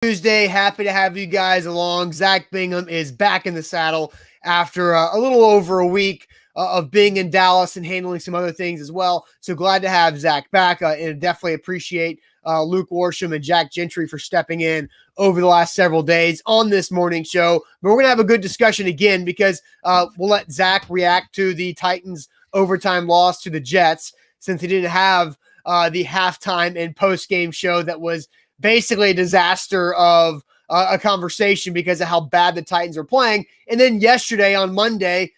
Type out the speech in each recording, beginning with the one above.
Tuesday. Happy to have you guys along. Zach Bingham is back in the saddle after a little over a week of being in Dallas and handling some other things as well. So glad to have Zach back and definitely appreciate Luke Worsham and Jack Gentry for stepping in over the last several days on this morning show. But we're going to have a good discussion again because we'll let Zach react to the Titans' overtime loss to the Jets since he didn't have the halftime and post-game show that was basically a disaster of a conversation because of how bad the Titans are playing. And then yesterday on Monday,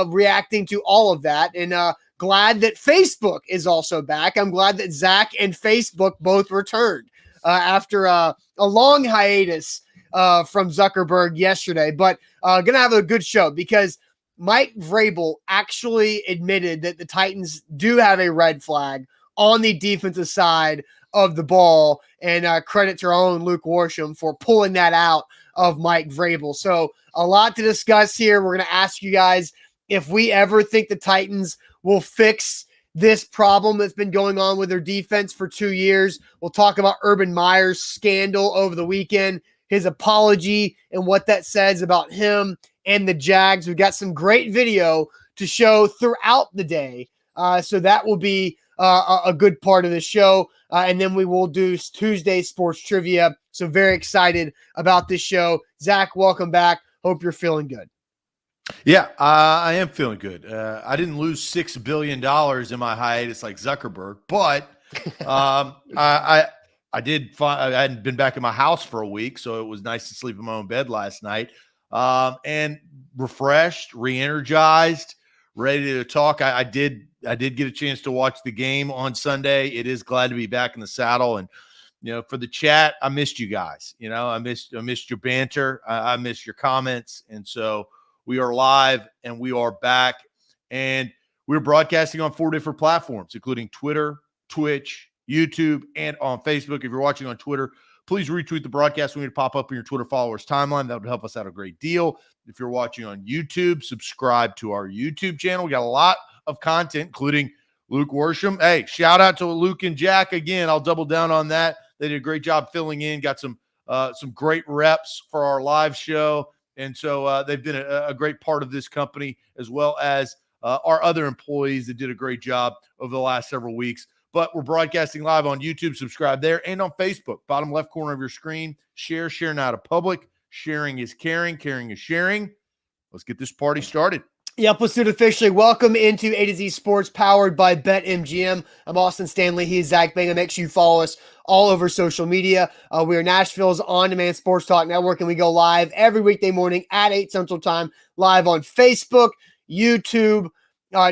reacting to all of that. And glad that Facebook is also back. I'm glad that Zach and Facebook both returned after a long hiatus from Zuckerberg yesterday. But going to have a good show because Mike Vrabel actually admitted that the Titans do have a red flag on the defensive side of the ball, and credit to our own Luke Worsham for pulling that out of Mike Vrabel. So a lot to discuss here. We're going to ask you guys if we ever think the Titans will fix this problem that's been going on with their defense for 2 years. We'll talk about Urban Meyer's scandal over the weekend, his apology, and what that says about him and the Jags. We've got some great video to show throughout the day. So that will be a good part of the show. And then we will do Tuesday sports trivia. So very excited about this show. Zach, welcome back. Hope you're feeling good. Yeah, I am feeling good. I didn't lose $6 billion in my hiatus like Zuckerberg, but I hadn't been back in my house for a week, so it was nice to sleep in my own bed last night. And refreshed, re-energized, ready to talk. I did get a chance to watch the game on Sunday. It is glad to be back in the saddle. And, for the chat, I missed you guys. I missed your banter. I missed your comments. And so we are live and we are back. And we're broadcasting on 4 different platforms, including Twitter, Twitch, YouTube, and on Facebook. If you're watching on Twitter, please retweet the broadcast. We need to pop up in your Twitter followers timeline. That would help us out a great deal. If you're watching on YouTube, subscribe to our YouTube channel. We got a lot of content, including Luke Worsham. Hey, shout out to Luke and Jack again. I'll double down on that. They did a great job filling in, got some great reps for our live show. And so they've been a great part of this company, as well as our other employees that did a great job over the last several weeks. But we're broadcasting live on YouTube. Subscribe there, and on Facebook, bottom left corner of your screen. Share now to public. Sharing is caring. Caring is sharing. Let's get this party started. Yep, let's do it officially. Welcome into A to Z Sports, powered by BetMGM. I'm Austin Stanley. He's Zach Bingham. Make sure you follow us all over social media. We are Nashville's on-demand sports talk network, and we go live every weekday morning at 8 Central Time, live on Facebook, YouTube,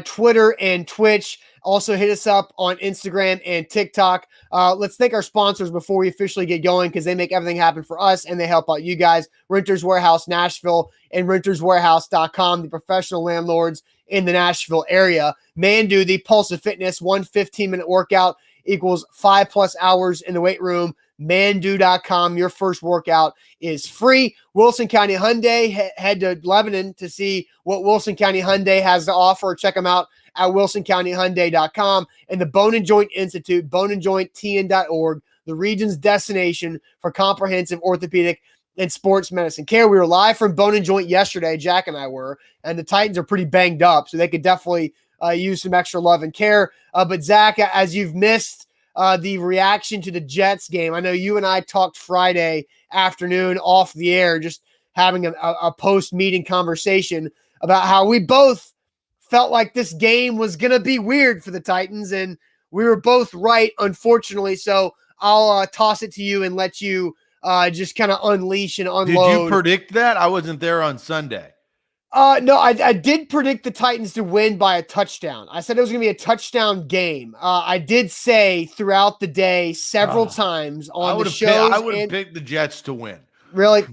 Twitter, and Twitch. Also hit us up on Instagram and TikTok. Let's thank our sponsors before we officially get going because they make everything happen for us and they help out you guys. Renters Warehouse Nashville and renterswarehouse.com, the professional landlords in the Nashville area. Mandu, the Pulse of Fitness, 1 15-minute workout equals 5+ hours in the weight room. Mandu.com, your first workout is free. Wilson County Hyundai, head to Lebanon to see what Wilson County Hyundai has to offer. Check them out at wilsoncountyhyundai.com. And the Bone and Joint Institute, boneandjointtn.org, the region's destination for comprehensive orthopedic and sports medicine care. We were live from Bone and Joint yesterday, Jack and I were, and the Titans are pretty banged up, so they could definitely use some extra love and care. But Zach, as you've missed the reaction to the Jets game, I know you and I talked Friday afternoon off the air, just having a post-meeting conversation about how we both felt like this game was going to be weird for the Titans, and we were both right, unfortunately. So I'll toss it to you and let you just kind of unleash and unload. Did you predict that? I wasn't there on Sunday. No, I did predict the Titans to win by a touchdown. I said it was going to be a touchdown game. I did say throughout the day several times on the shows. I would have picked the Jets to win. Really?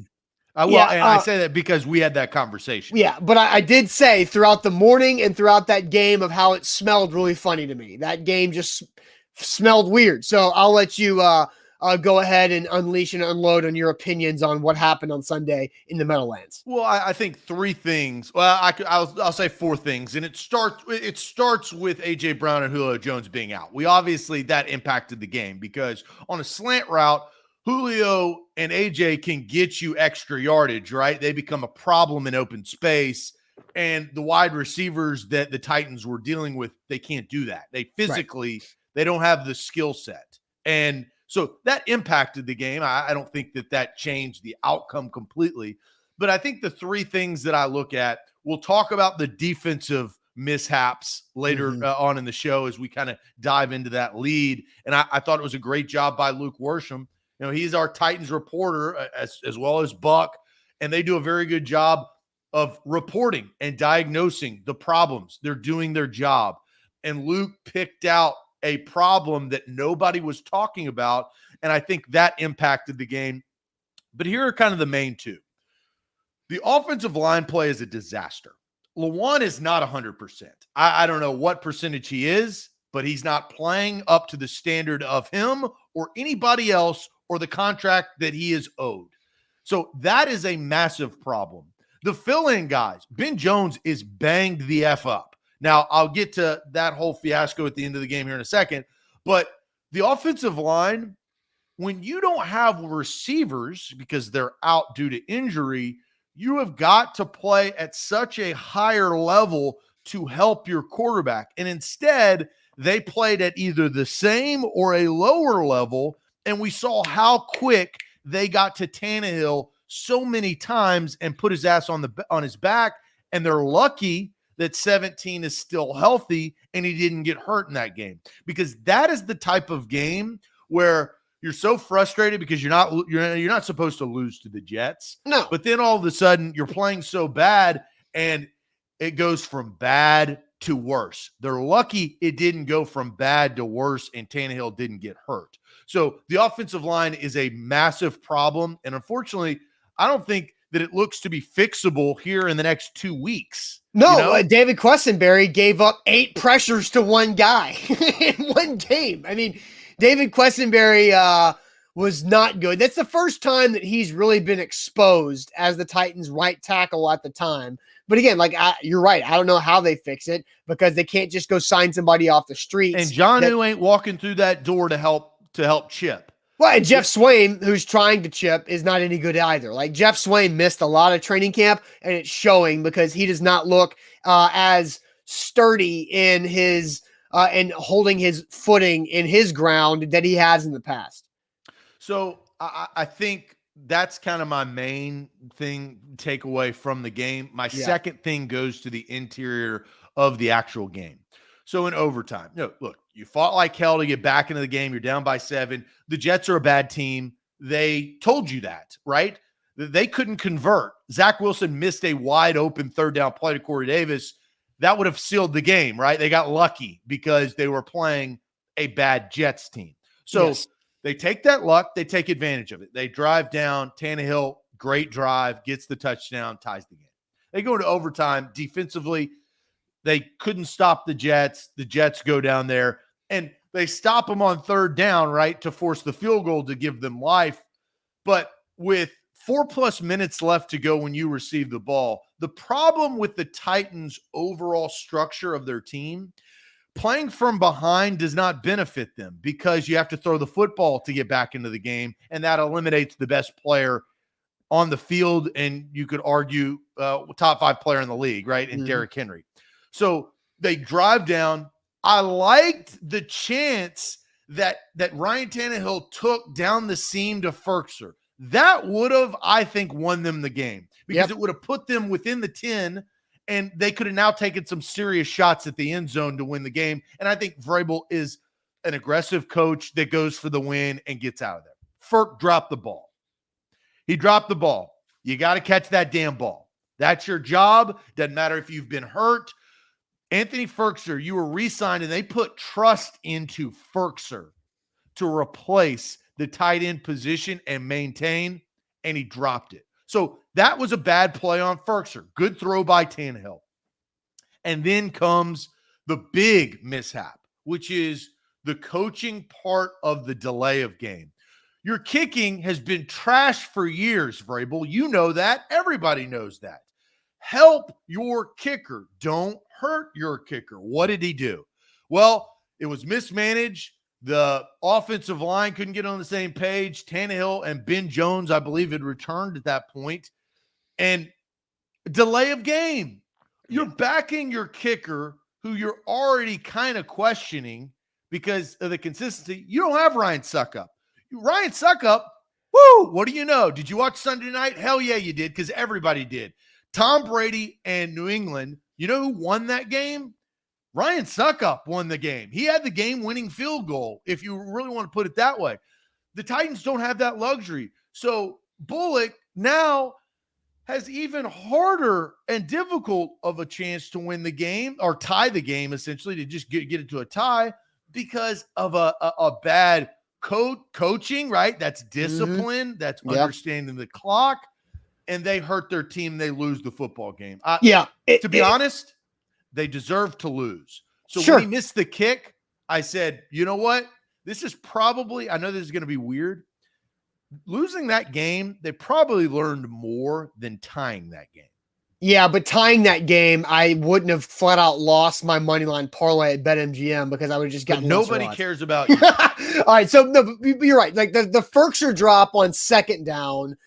I say that because we had that conversation. Yeah, but I did say throughout the morning and throughout that game of how it smelled really funny to me. That game just smelled weird. So I'll let you go ahead and unleash and unload on your opinions on what happened on Sunday in the Meadowlands. Well, I think 3 things. Well, I'll say 4 things, and it starts with A.J. Brown and Julio Jones being out. That impacted the game because on a slant route, Julio and AJ can get you extra yardage, right? They become a problem in open space. And the wide receivers that the Titans were dealing with, they can't do that. They physically, they don't have the skill set. And so that impacted the game. I don't think that changed the outcome completely. But I think the three things that I look at, we'll talk about the defensive mishaps later on in the show as we kind of dive into that lead. And I thought it was a great job by Luke Worsham. You know, he's our Titans reporter as well as Buck, and they do a very good job of reporting and diagnosing the problems. They're doing their job. And Luke picked out a problem that nobody was talking about, and I think that impacted the game. But here are kind of the main two. The offensive line play is a disaster. Lawan is not 100%. I don't know what percentage he is, but he's not playing up to the standard of him or anybody else or the contract that he is owed. So that is a massive problem. The fill-in guys, Ben Jones is banged the F up. Now, I'll get to that whole fiasco at the end of the game here in a second, but the offensive line, when you don't have receivers because they're out due to injury, you have got to play at such a higher level to help your quarterback. And instead, they played at either the same or a lower level, and we saw how quick they got to Tannehill so many times and put his ass on his back. And they're lucky that 17 is still healthy and he didn't get hurt in that game, because that is the type of game where you're so frustrated because you're not supposed to lose to the Jets. No. But then all of a sudden you're playing so bad and it goes from bad to worse. They're lucky it didn't go from bad to worse and Tannehill didn't get hurt. So the offensive line is a massive problem. And unfortunately, I don't think that it looks to be fixable here in the next 2 weeks. No, you know? David Quessenberry gave up 8 pressures to one guy in one game. I mean, David Quessenberry was not good. That's the first time that he's really been exposed as the Titans' right tackle at the time. But again, you're right. I don't know how they fix it because they can't just go sign somebody off the streets. And Jonnu ain't walking through that door to help Chip. Well, and Jeff Swain, who's trying to chip, is not any good either. Like, Jeff Swain missed a lot of training camp, and it's showing because he does not look as sturdy in his and holding his footing in his ground that he has in the past. So I think that's kind of my main takeaway from the game. My second thing goes to the interior of the actual game. So in overtime, look, you fought like hell to get back into the game. You're down by 7. The Jets are a bad team. They told you that, right? They couldn't convert. Zach Wilson missed a wide open third down play to Corey Davis. That would have sealed the game, right? They got lucky because they were playing a bad Jets team. So they take that luck. They take advantage of it. They drive down. Tannehill, great drive, gets the touchdown, ties the game. They go into overtime. Defensively, they couldn't stop the Jets. The Jets go down there, and they stop them on third down, right, to force the field goal to give them life. But with 4+ minutes left to go when you receive the ball, the problem with the Titans' overall structure of their team, playing from behind does not benefit them because you have to throw the football to get back into the game, and that eliminates the best player on the field, and you could argue top 5 player in the league, right, in Derrick Henry. So they drive down. I liked the chance that Ryan Tannehill took down the seam to Ferkser. That would have, I think, won them the game because it would have put them within the 10, and they could have now taken some serious shots at the end zone to win the game. And I think Vrabel is an aggressive coach that goes for the win and gets out of there. Ferk dropped the ball. He dropped the ball. You got to catch that damn ball. That's your job. Doesn't matter if you've been hurt. Anthony Ferkser, you were re-signed, and they put trust into Ferkser to replace the tight end position and maintain, and he dropped it. So that was a bad play on Ferkser. Good throw by Tannehill. And then comes the big mishap, which is the coaching part of the delay of game. Your kicking has been trash for years, Vrabel. You know that. Everybody knows that. Help your kicker. Don't hurt your kicker. What did he do? Well, it was mismanaged. The offensive line couldn't get on the same page. Tannehill and Ben Jones, I believe, had returned at that point. And delay of game. You're backing your kicker, who you're already kind of questioning because of the consistency. You don't have Ryan Suckup. Ryan Suckup, woo, what do you know? Did you watch Sunday night? Hell yeah, you did, because everybody did. Tom Brady and New England, you know who won that game? Ryan Suckup won the game. He had the game-winning field goal, if you really want to put it that way. The Titans don't have that luxury. So Bullock now has even harder and difficult of a chance to win the game or tie the game, essentially, to just get it to a tie because of a bad coaching, right? That's discipline. That's understanding the clock. And they hurt their team. They lose the football game. To be honest, they deserve to lose. So when he missed the kick, I said, you know what? This is probably, I know this is going to be weird. Losing that game, they probably learned more than tying that game. Yeah, but tying that game, I wouldn't have flat out lost my moneyline parlay at BetMGM because I would have just gotten nobody cares about you. All right, so no, you're right. Like the Ferkser drop on second down,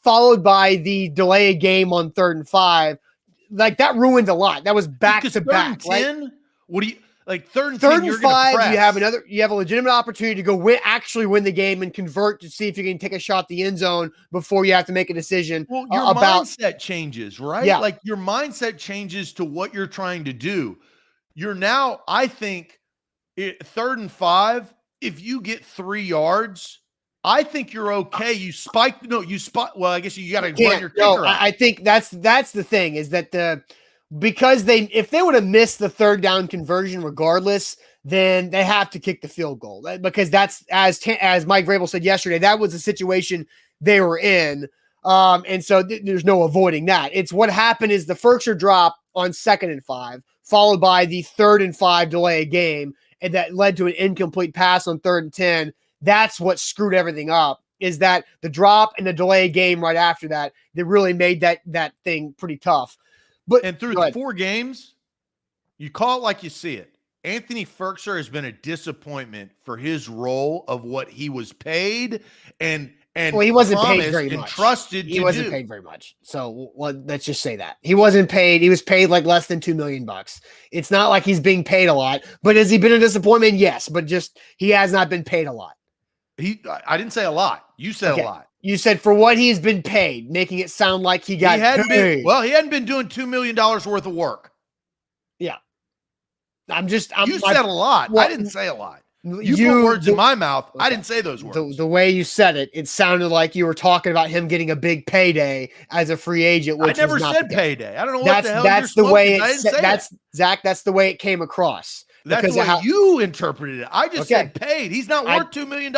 followed by the delay of game on 3rd and 5, like that ruined a lot. That was back to back. 10, right? What do you like? 3rd and 10, 5, you have a legitimate opportunity to go actually win the game and convert to see if you can take a shot at the end zone before you have to make a decision. Well, your mindset changes, right? Yeah. Like your mindset changes to what you're trying to do. You're now, I think, 3rd and 5. If you get 3 yards, I think you're okay. You spike. Well, I guess you got to run your kicker out. I think that's the thing is that because if they would have missed the 3rd down conversion regardless, then they have to kick the field goal because that's as Mike Vrabel said yesterday, that was the situation they were in. And so there's no avoiding that. It's what happened is the Ferkser drop on 2nd and 5, followed by the 3rd and 5 delay of game, and that led to an incomplete pass on 3rd and 10. That's what screwed everything up, is that the drop and the delay game right after that really made that thing pretty tough. And through 4 games, you call it like you see it. Anthony Ferkser has been a disappointment for his role of what he was paid and he wasn't paid very much. Trusted he wasn't paid very much. So let's just say that he wasn't paid. He was paid like less than $2 million. It's not like he's being paid a lot. But has he been a disappointment? Yes, but just he has not been paid a lot. I didn't say a lot. You said a lot. You said for what he's been paid, making it sound like he got paid. He hadn't been doing $2 million worth of work. Yeah. You said a lot. I didn't say a lot. You put words in my mouth. Okay. I didn't say those words. The way you said it, it sounded like you were talking about him getting a big payday as a free agent. Which I never said payday. I don't know what the hell that's you're the way Zach. That's the way it came across. That's the way you interpreted it. I just said paid. He's not worth $2 million.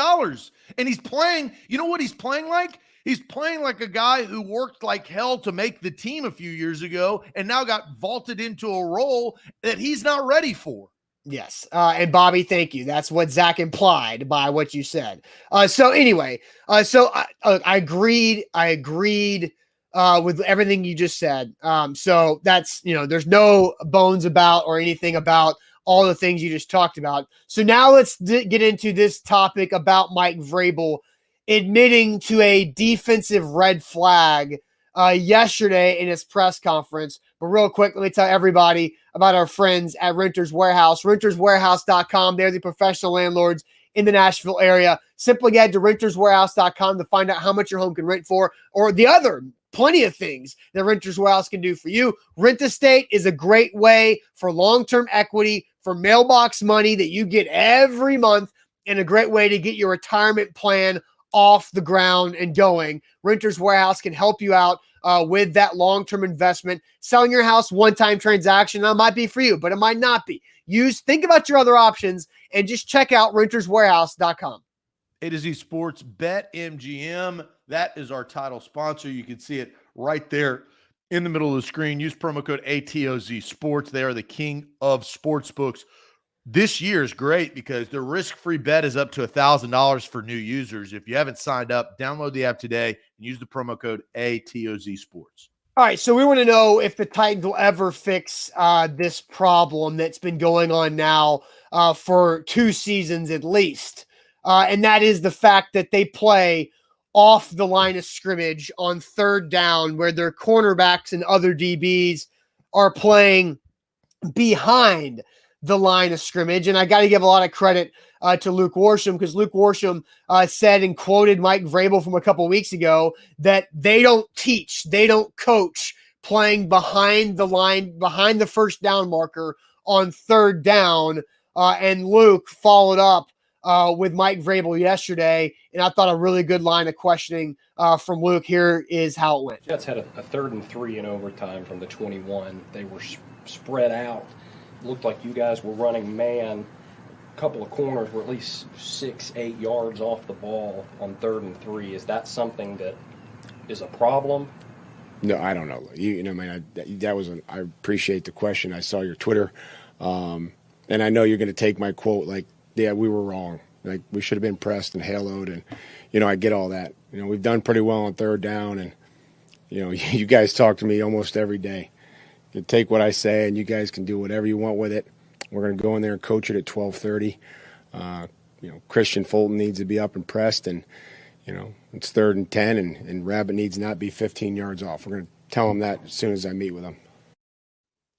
And he's playing, you know what he's playing like? He's playing like a guy who worked like hell to make the team a few years ago and now got vaulted into a role that he's not ready for. Yes. And Bobby, thank you. That's what Zach implied by what you said. So anyway, I agreed with everything you just said. So that's, there's no bones about or anything about all the things you just talked about. So now let's get into this topic about Mike Vrabel admitting to a defensive red flag yesterday in his press conference. But real quick, let me tell everybody about our friends at Renters Warehouse, renterswarehouse.com. They're the professional landlords in the Nashville area. Simply head to renterswarehouse.com to find out how much your home can rent for, or the other plenty of things that Renters Warehouse can do for you. Rent Estate is a great way for long-term equity, for mailbox money that you get every month, and a great way to get your retirement plan off the ground and going. Renters Warehouse can help you out with that long-term investment. Selling your house, one-time transaction, that might be for you, but it might not be. Think about your other options and just check out renterswarehouse.com. A to Z Sports, BetMGM. That is our title sponsor. You can see it right there in the middle of the screen. Use promo code ATOZ Sports. They are the king of sportsbooks. This year is great because their risk-free bet is up to $1,000 for new users. If you haven't signed up, download the app today and use the promo code ATOZ Sports. All right, so we want to know if the Titans will ever fix this problem that's been going on now for 2 seasons at least. And that is the fact that they play off the line of scrimmage on third down, where their cornerbacks and other DBs are playing behind the line of scrimmage. And I got to give a lot of credit to Luke Worsham, because Luke Worsham said and quoted Mike Vrabel from a couple weeks ago that they don't teach, they don't coach playing behind the line, behind the first down marker on third down. And Luke followed up with Mike Vrabel yesterday, and I thought a really good line of questioning from Luke. Here is how it went. Jets had a 3rd and 3 in overtime from the 21. They were spread out. Looked like you guys were running man. A couple of corners were at least 6-8 yards off the ball on 3rd and 3. Is that something that is a problem? No, I don't know. You know, man, I appreciate the question. I saw your Twitter, and I know you're going to take my quote like, yeah, we were wrong. Like, we should have been pressed and haloed, and, you know, I get all that. You know, we've done pretty well on third down, and, you know, you guys talk to me almost every day. You take what I say, and you guys can do whatever you want with it. We're going to go in there and coach it at 12:30. You know, Christian Fulton needs to be up and pressed, and, you know, it's 3rd and 10, and Rabbit needs not be 15 yards off. We're going to tell him that as soon as I meet with him.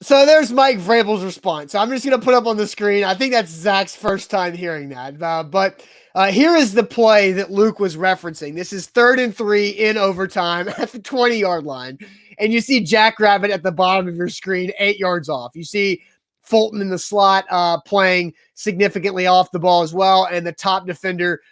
So there's Mike Vrabel's response. So I'm just going to put up on the screen. I think that's Zach's first time hearing that. But here is the play that Luke was referencing. This is 3rd and 3 in overtime at the 20-yard line. And you see Jack Rabbit at the bottom of your screen, 8 yards off. You see Fulton in the slot playing significantly off the ball as well. And the top defender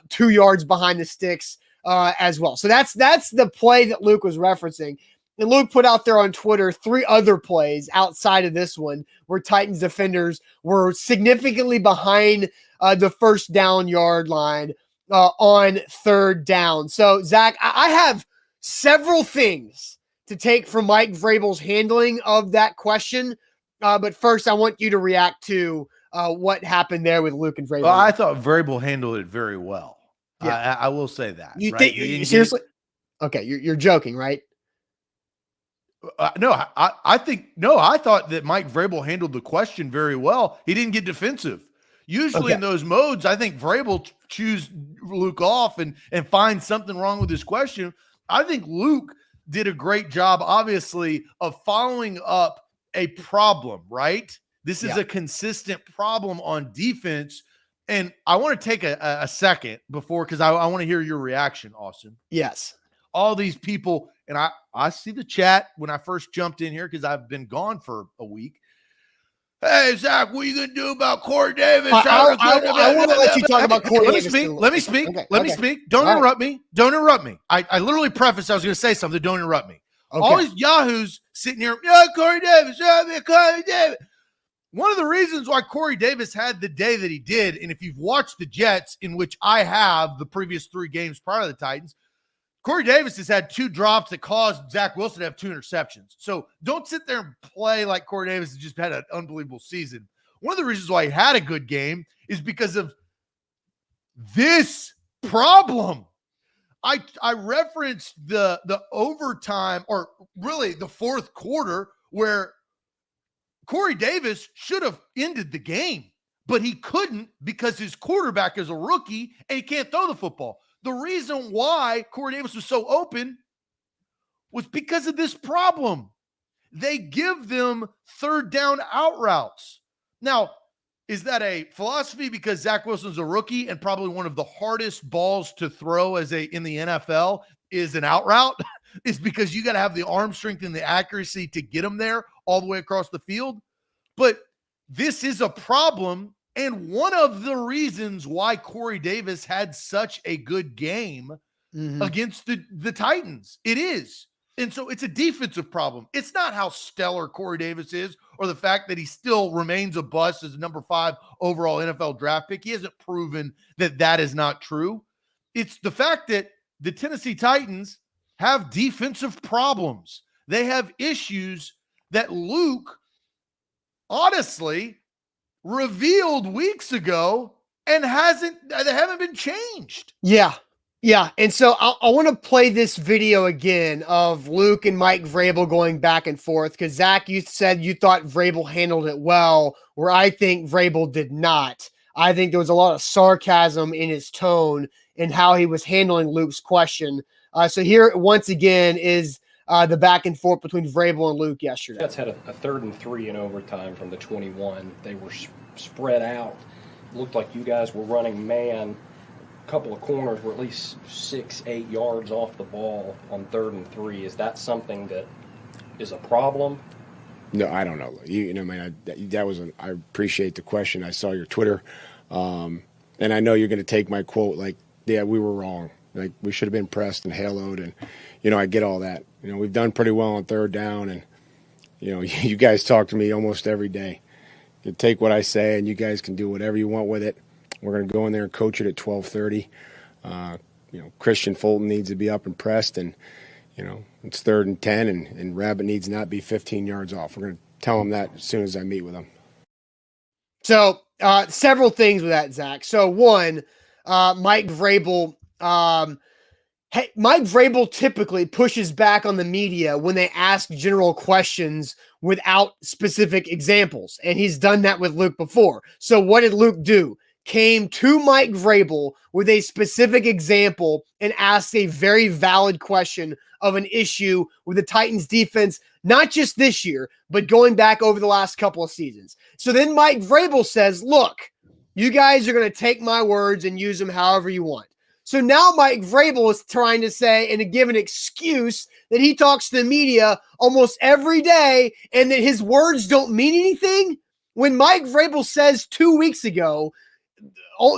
2 yards behind the sticks as well. So that's the play that Luke was referencing. And Luke put out there on Twitter 3 other plays outside of this one where Titans defenders were significantly behind the first down yard line on third down. So, Zach, I have several things to take from Mike Vrabel's handling of that question. But first, I want you to react to what happened there with Luke and Vrabel. Well, I thought Vrabel handled it very well. Yeah. I will say that. You think seriously? Okay, you're joking, right? No, I thought that Mike Vrabel handled the question very well. He didn't get defensive. Usually in those modes, I think Vrabel choose Luke off and find something wrong with his question. I think Luke did a great job, obviously, of following up a problem, right? This is a consistent problem on defense. And I want to take a second before, because I want to hear your reaction, Austin. Yes. All these people, and I see the chat when I first jumped in here because I've been gone for a week. Hey, Zach, what are you going to do about Corey Davis? I want to let you talk about Corey Davis. Let me speak. Let me speak. Don't interrupt me. Don't interrupt me. I literally prefaced I was going to say something. Don't interrupt me. Okay. All these yahoos sitting here, yeah, Corey Davis, yeah, Corey Davis. One of the reasons why Corey Davis had the day that he did, and if you've watched the Jets, in which I have the previous 3 games prior to the Titans, Corey Davis has had 2 drops that caused Zach Wilson to have 2 interceptions. So don't sit there and play like Corey Davis has just had an unbelievable season. One of the reasons why he had a good game is because of this problem. I referenced the overtime, or really the 4th quarter, where Corey Davis should have ended the game, but he couldn't because his quarterback is a rookie and he can't throw the football. The reason why Corey Davis was so open was because of this problem. They give them third down out routes. Now, is that a philosophy because Zach Wilson's a rookie and probably one of the hardest balls to throw in the NFL is an out route? It's because you got to have the arm strength and the accuracy to get them there all the way across the field. But this is a problem. And one of the reasons why Corey Davis had such a good game against the Titans. It is. And so it's a defensive problem. It's not how stellar Corey Davis is or the fact that he still remains a bust as a number 5 overall NFL draft pick. He hasn't proven that is not true. It's the fact that the Tennessee Titans have defensive problems. They have issues that Luke honestly revealed weeks ago and they haven't been changed. Yeah. Yeah, and so I want to play this video again of Luke and Mike Vrabel going back and forth because Zach, you said you thought Vrabel handled it well, where I think Vrabel did not. I think there was a lot of sarcasm in his tone and how he was handling Luke's question. So here, once again, is the back and forth between Vrabel and Luke yesterday. Jets had a 3rd and 3 in overtime from the 21. They were spread out. Looked like you guys were running man. Couple of corners were at least 6-8 yards off the ball on 3rd and 3. Is that something that is a problem? No, I don't know. Man, I appreciate the question. I saw your Twitter, and I know you're going to take my quote like, yeah, we were wrong. Like, we should have been pressed and haloed, and I get all that. We've done pretty well on 3rd down, and you guys talk to me almost every day. You take what I say, and you guys can do whatever you want with it. We're going to go in there and coach it at 12:30. Christian Fulton needs to be up and pressed, and it's 3rd and 10, and Rabbit needs not be 15 yards off. We're going to tell him that as soon as I meet with him. So several things with that, Zach. So one, Mike Vrabel. Mike Vrabel typically pushes back on the media when they ask general questions without specific examples, and he's done that with Luke before. So what did Luke do? Came to Mike Vrabel with a specific example and asked a very valid question of an issue with the Titans defense, not just this year, but going back over the last couple of seasons. So then Mike Vrabel says, look, you guys are going to take my words and use them however you want. So now Mike Vrabel is trying to say and to give an excuse that he talks to the media almost every day and that his words don't mean anything. When Mike Vrabel says 2 weeks ago,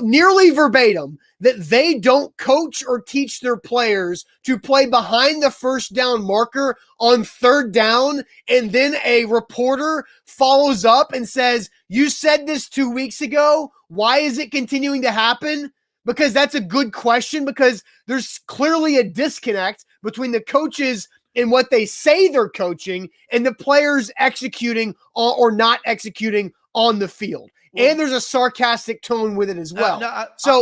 nearly verbatim, that they don't coach or teach their players to play behind the 1st down marker on 3rd down, and then a reporter follows up and says, you said this 2 weeks ago. Why is it continuing to happen? Because that's a good question, because there's clearly a disconnect between the coaches and what they say they're coaching and the players executing or not executing on the field. And there's a sarcastic tone with it as well.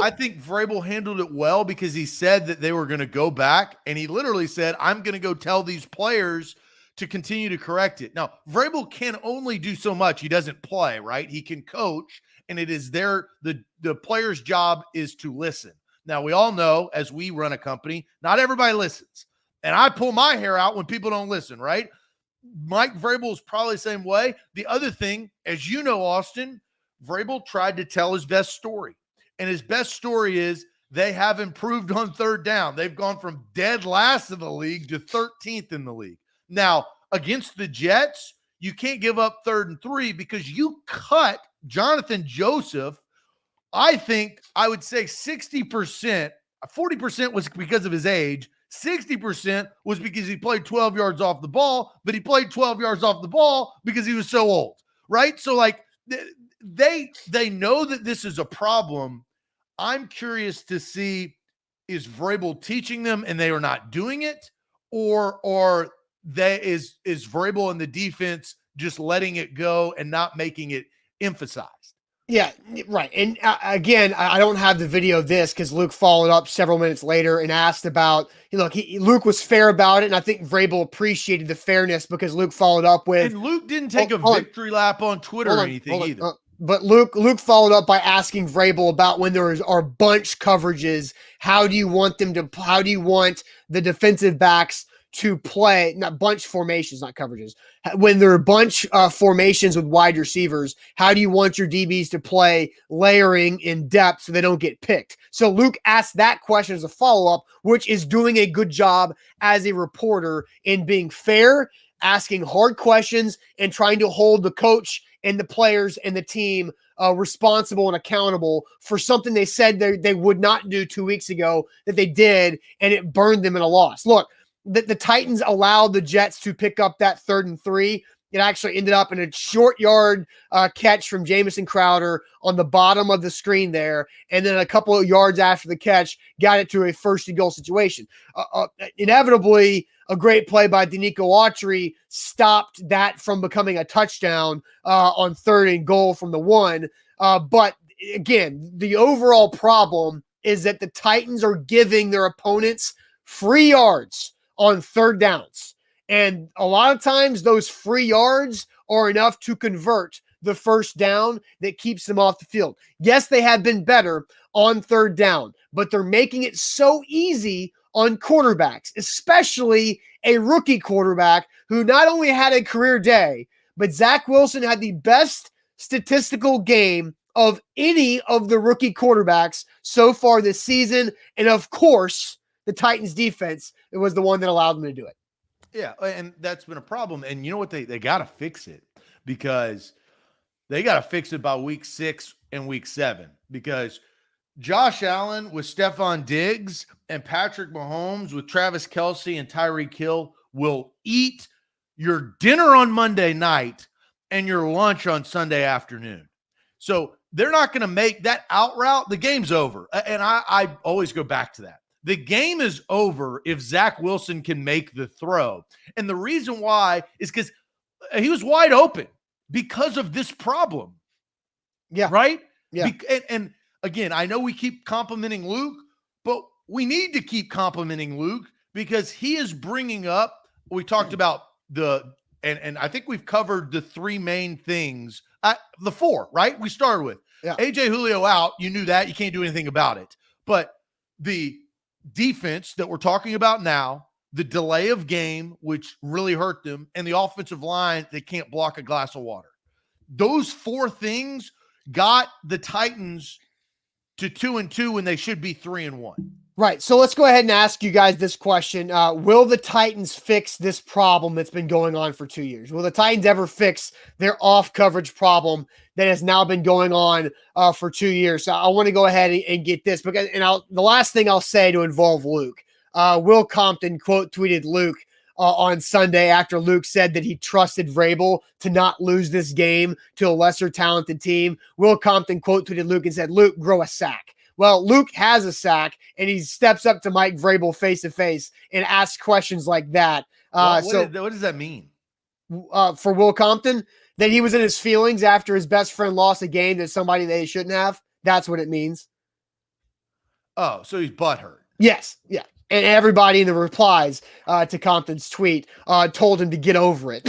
I think Vrabel handled it well because he said that they were going to go back, and he literally said, I'm going to go tell these players to continue to correct it. Now, Vrabel can only do so much. He doesn't play, right? He can coach, and it is the player's job is to listen. Now, we all know, as we run a company, not everybody listens. And I pull my hair out when people don't listen, right? Mike Vrabel is probably the same way. The other thing, as you know, Austin, Vrabel tried to tell his best story. And his best story is they have improved on 3rd down. They've gone from dead last in the league to 13th in the league. Now, against the Jets, you can't give up 3rd and 3 because you cut Jonathan Joseph. I think I would say 60%, 40% was because of his age. 60% was because he played 12 yards off the ball, but he played 12 yards off the ball because he was so old, right? So, like, they know that this is a problem. I'm curious to see, is Vrabel teaching them and they are not doing it, or is Vrabel and the defense just letting it go and not making it emphasized? Yeah, right. And again, I don't have the video of this because Luke followed up several minutes later and asked about, Luke was fair about it. And I think Vrabel appreciated the fairness because Luke followed up with. And Luke didn't take a victory lap on Twitter or anything either. But Luke followed up by asking Vrabel about when there are bunch coverages. How do you want the defensive backs to play, not bunch formations, not coverages. When there are bunch formations with wide receivers, how do you want your DBs to play layering in depth so they don't get picked? So Luke asked that question as a follow-up, which is doing a good job as a reporter in being fair, asking hard questions, and trying to hold the coach and the players and the team responsible and accountable for something they said they would not do 2 weeks ago that they did, and it burned them in a loss. Look, the Titans allowed the Jets to pick up that 3rd and 3. It actually ended up in a short yard catch from Jamison Crowder on the bottom of the screen there. And then a couple of yards after the catch, got it to a 1st and goal situation. Inevitably, a great play by Danico Autry stopped that from becoming a touchdown on 3rd and goal from the 1. But again, the overall problem is that the Titans are giving their opponents free yards on third downs. And a lot of times those free yards are enough to convert the first down that keeps them off the field. Yes, they have been better on third down, but they're making it so easy on quarterbacks, especially a rookie quarterback who not only had a career day, but Zach Wilson had the best statistical game of any of the rookie quarterbacks so far this season. And of course, the Titans defense, it was the one that allowed them to do it. Yeah, and that's been a problem. And you know what? They got to fix it, because they got to fix it by week 6 and week 7, because Josh Allen with Stephon Diggs and Patrick Mahomes with Travis Kelce and Tyreek Hill will eat your dinner on Monday night and your lunch on Sunday afternoon. So they're not going to make that out route. The game's over. And I always go back to that. The game is over if Zach Wilson can make the throw. And the reason why is because he was wide open because of this problem. Yeah. Right? Yeah. And again, I know we keep complimenting Luke, but we need to keep complimenting Luke because he is bringing up, we talked about and I think we've covered the 3 main things, the 4, right? We started with AJ Julio out. You knew that. You can't do anything about it. But the defense that we're talking about now, the delay of game, which really hurt them, and the offensive line, they can't block a glass of water. Those 4 things got the Titans to 2-2 when they should be 3-1. Right. So let's go ahead and ask you guys this question. Will the Titans fix this problem that's been going on for 2 years? Will the Titans ever fix their off coverage problem that has now been going on for 2 years? So I want to go ahead and get this because, the last thing I'll say to involve Luke, Will Compton quote tweeted Luke on Sunday after Luke said that he trusted Vrabel to not lose this game to a lesser talented team. Will Compton quote tweeted Luke and said, "Luke, grow a sack." Well, Luke has a sack, and he steps up to Mike Vrabel face-to-face and asks questions like that. What does that mean? For Will Compton, that he was in his feelings after his best friend lost a game to somebody that he shouldn't have. That's what it means. Oh, so he's butthurt. Yes, yeah. And everybody in the replies to Compton's tweet told him to get over it.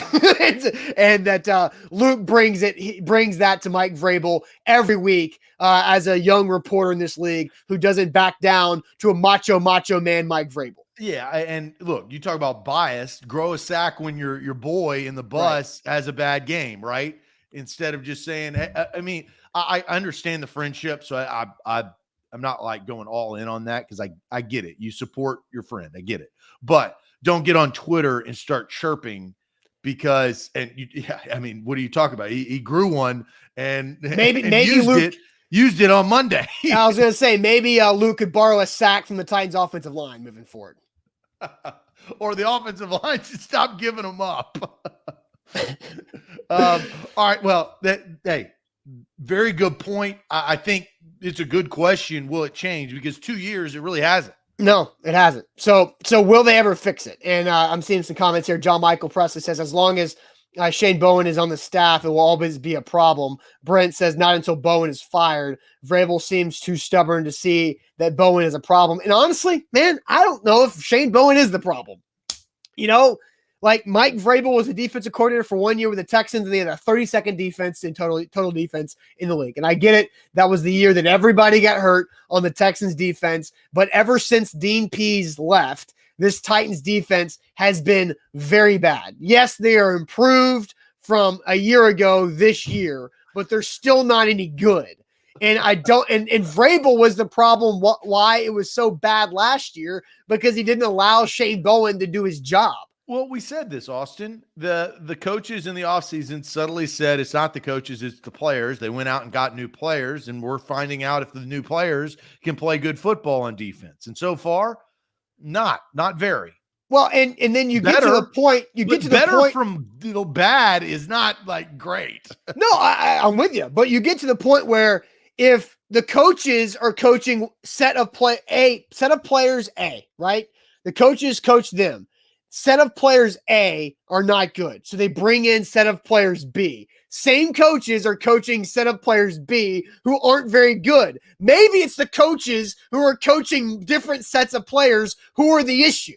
and that Luke brings that to Mike Vrabel every week as a young reporter in this league who doesn't back down to a macho man, Mike Vrabel. Yeah, and look, you talk about bias. Grow a sack when your boy in the bus has a bad game, right? Instead of just saying, hey, I understand the friendship, so I'm not like going all in on that because I get it. You support your friend. I get it. But don't get on Twitter and start chirping because, what are you talking about? He grew one and used it on Monday. I was going to say, maybe Luke could borrow a sack from the Titans offensive line moving forward. Or the offensive line should stop giving them up. All right. Well, very good point. I think it's a good question. Will it change? Because 2 years, it really hasn't. No, it hasn't. So will they ever fix it? And I'm seeing some comments here. John Michael Presley says, as long as Shane Bowen is on the staff, it will always be a problem. Brent says, not until Bowen is fired. Vrabel seems too stubborn to see that Bowen is a problem. And honestly, man, I don't know if Shane Bowen is the problem. Like Mike Vrabel was a defensive coordinator for 1 year with the Texans, and they had a 32nd defense in total defense in the league. And I get it. That was the year that everybody got hurt on the Texans defense. But ever since Dean Pease left, this Titans defense has been very bad. Yes, they are improved from a year ago this year, but they're still not any good. And and Vrabel was the problem why it was so bad last year, because he didn't allow Shane Bowen to do his job. Well, we said this, Austin. The coaches in the offseason subtly said it's not the coaches, it's the players. They went out and got new players, and we're finding out if the new players can play good football on defense. And so far, not very. Well, and then you get to the point. From bad is not like great. No, I'm with you. But you get to the point where if the coaches are coaching set of players A, right? The coaches coach them. set of players A are not good. So they bring in set of players B. Same coaches are coaching set of players B who aren't very good. Maybe it's the coaches who are coaching different sets of players who are the issue.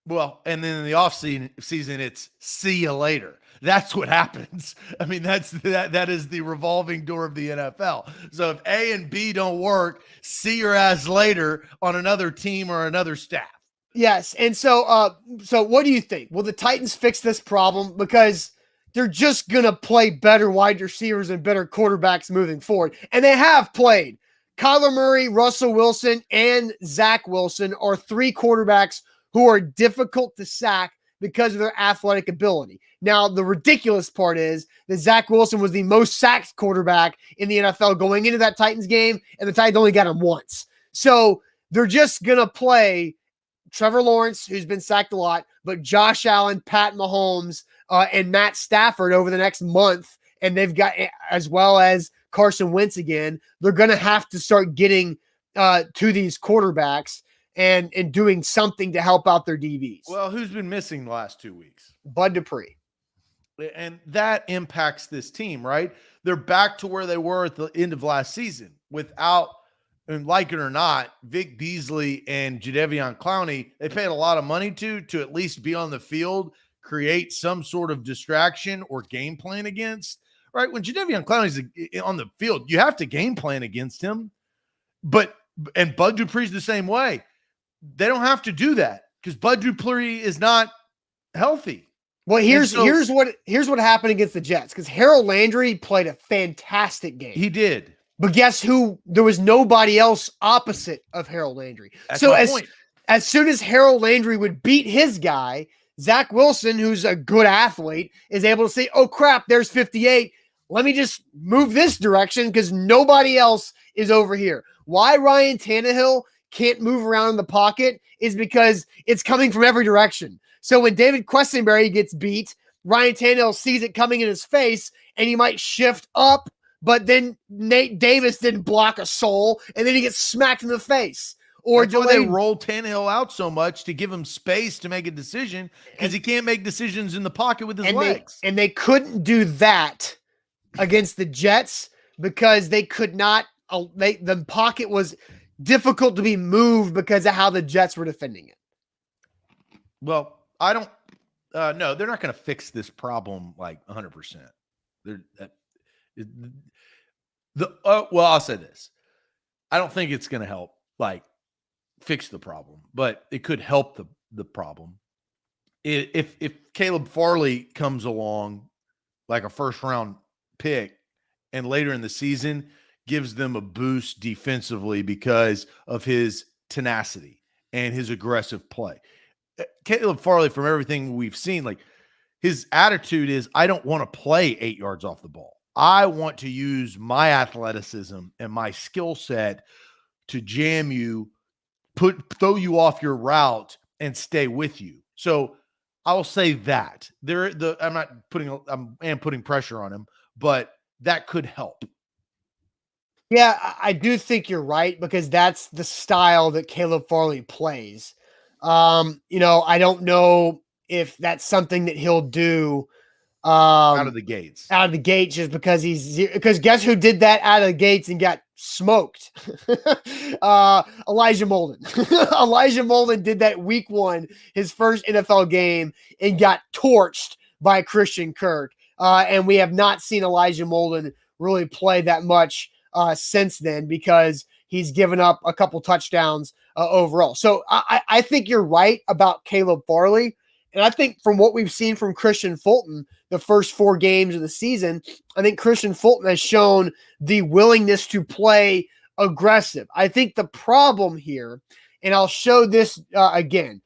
Well, and then in the offseason, it's see you later. That's what happens. I mean, that is the revolving door of the NFL. So if A and B don't work, see your ass later on another team or another staff. Yes. And so what do you think? Will the Titans fix this problem? Because they're just going to play better wide receivers and better quarterbacks moving forward. And they have played. Kyler Murray, Russell Wilson, and Zach Wilson are three quarterbacks who are difficult to sack because of their athletic ability. Now, the ridiculous part is that Zach Wilson was the most sacked quarterback in the NFL going into that Titans game, and the Titans only got him once. So they're just going to play Trevor Lawrence, who's been sacked a lot, but Josh Allen, Pat Mahomes, and Matt Stafford over the next month, and they've got, as well as Carson Wentz again, they're going to have to start getting to these quarterbacks and doing something to help out their DBs. Well, who's been missing the last 2 weeks? Bud Dupree. And that impacts this team, right? They're back to where they were at the end of last season without, and like it or not, Vic Beasley and Jadeveon Clowney, they paid a lot of money to at least be on the field, create some sort of distraction or game plan against, right? When Jadeveon Clowney's on the field, you have to game plan against him. And Bud Dupree's the same way. They don't have to do that because Bud Dupree is not healthy. Well, here's what happened against the Jets, because Harold Landry played a fantastic game. He did. But guess who? There was nobody else opposite of Harold Landry. That's so my point. As soon as Harold Landry would beat his guy, Zach Wilson, who's a good athlete, is able to say, oh, crap, there's 58. Let me just move this direction because nobody else is over here. Why Ryan Tannehill can't move around in the pocket is because it's coming from every direction. So when David Questenberry gets beat, Ryan Tannehill sees it coming in his face, and he might shift up, but then Nate Davis didn't block a soul, and then he gets smacked in the face. Or that's why they roll Tannehill out so much to give him space to make a decision, because he can't make decisions in the pocket with his legs. And they couldn't do that against the Jets because they could not. The pocket was difficult to be moved because of how the Jets were defending it. Well, I don't. No, they're not going to fix this problem like 100%. Well, I'll say this: I don't think it's going to help like fix the problem, but it could help the problem. If Caleb Farley comes along like a first round pick and later in the season gives them a boost defensively because of his tenacity and his aggressive play. Caleb Farley, from everything we've seen, like his attitude is, I don't want to play 8 yards off the ball. I want to use my athleticism and my skill set to jam you, throw you off your route and stay with you. So I'll say that I am putting pressure on him, but that could help. Yeah, I do think you're right, because that's the style that Caleb Farley plays. I don't know if that's something that he'll do out of the gates. Just because guess who did that out of the gates and got smoked? Elijah Molden. Elijah Molden did that week 1, his first NFL game, and got torched by Christian Kirk. And we have not seen Elijah Molden really play that much since then, because he's given up a couple touchdowns overall. So I think you're right about Caleb Farley. And I think from what we've seen from Christian Fulton, the first 4 games of the season, I think Christian Fulton has shown the willingness to play aggressive. I think the problem here, and I'll show this again,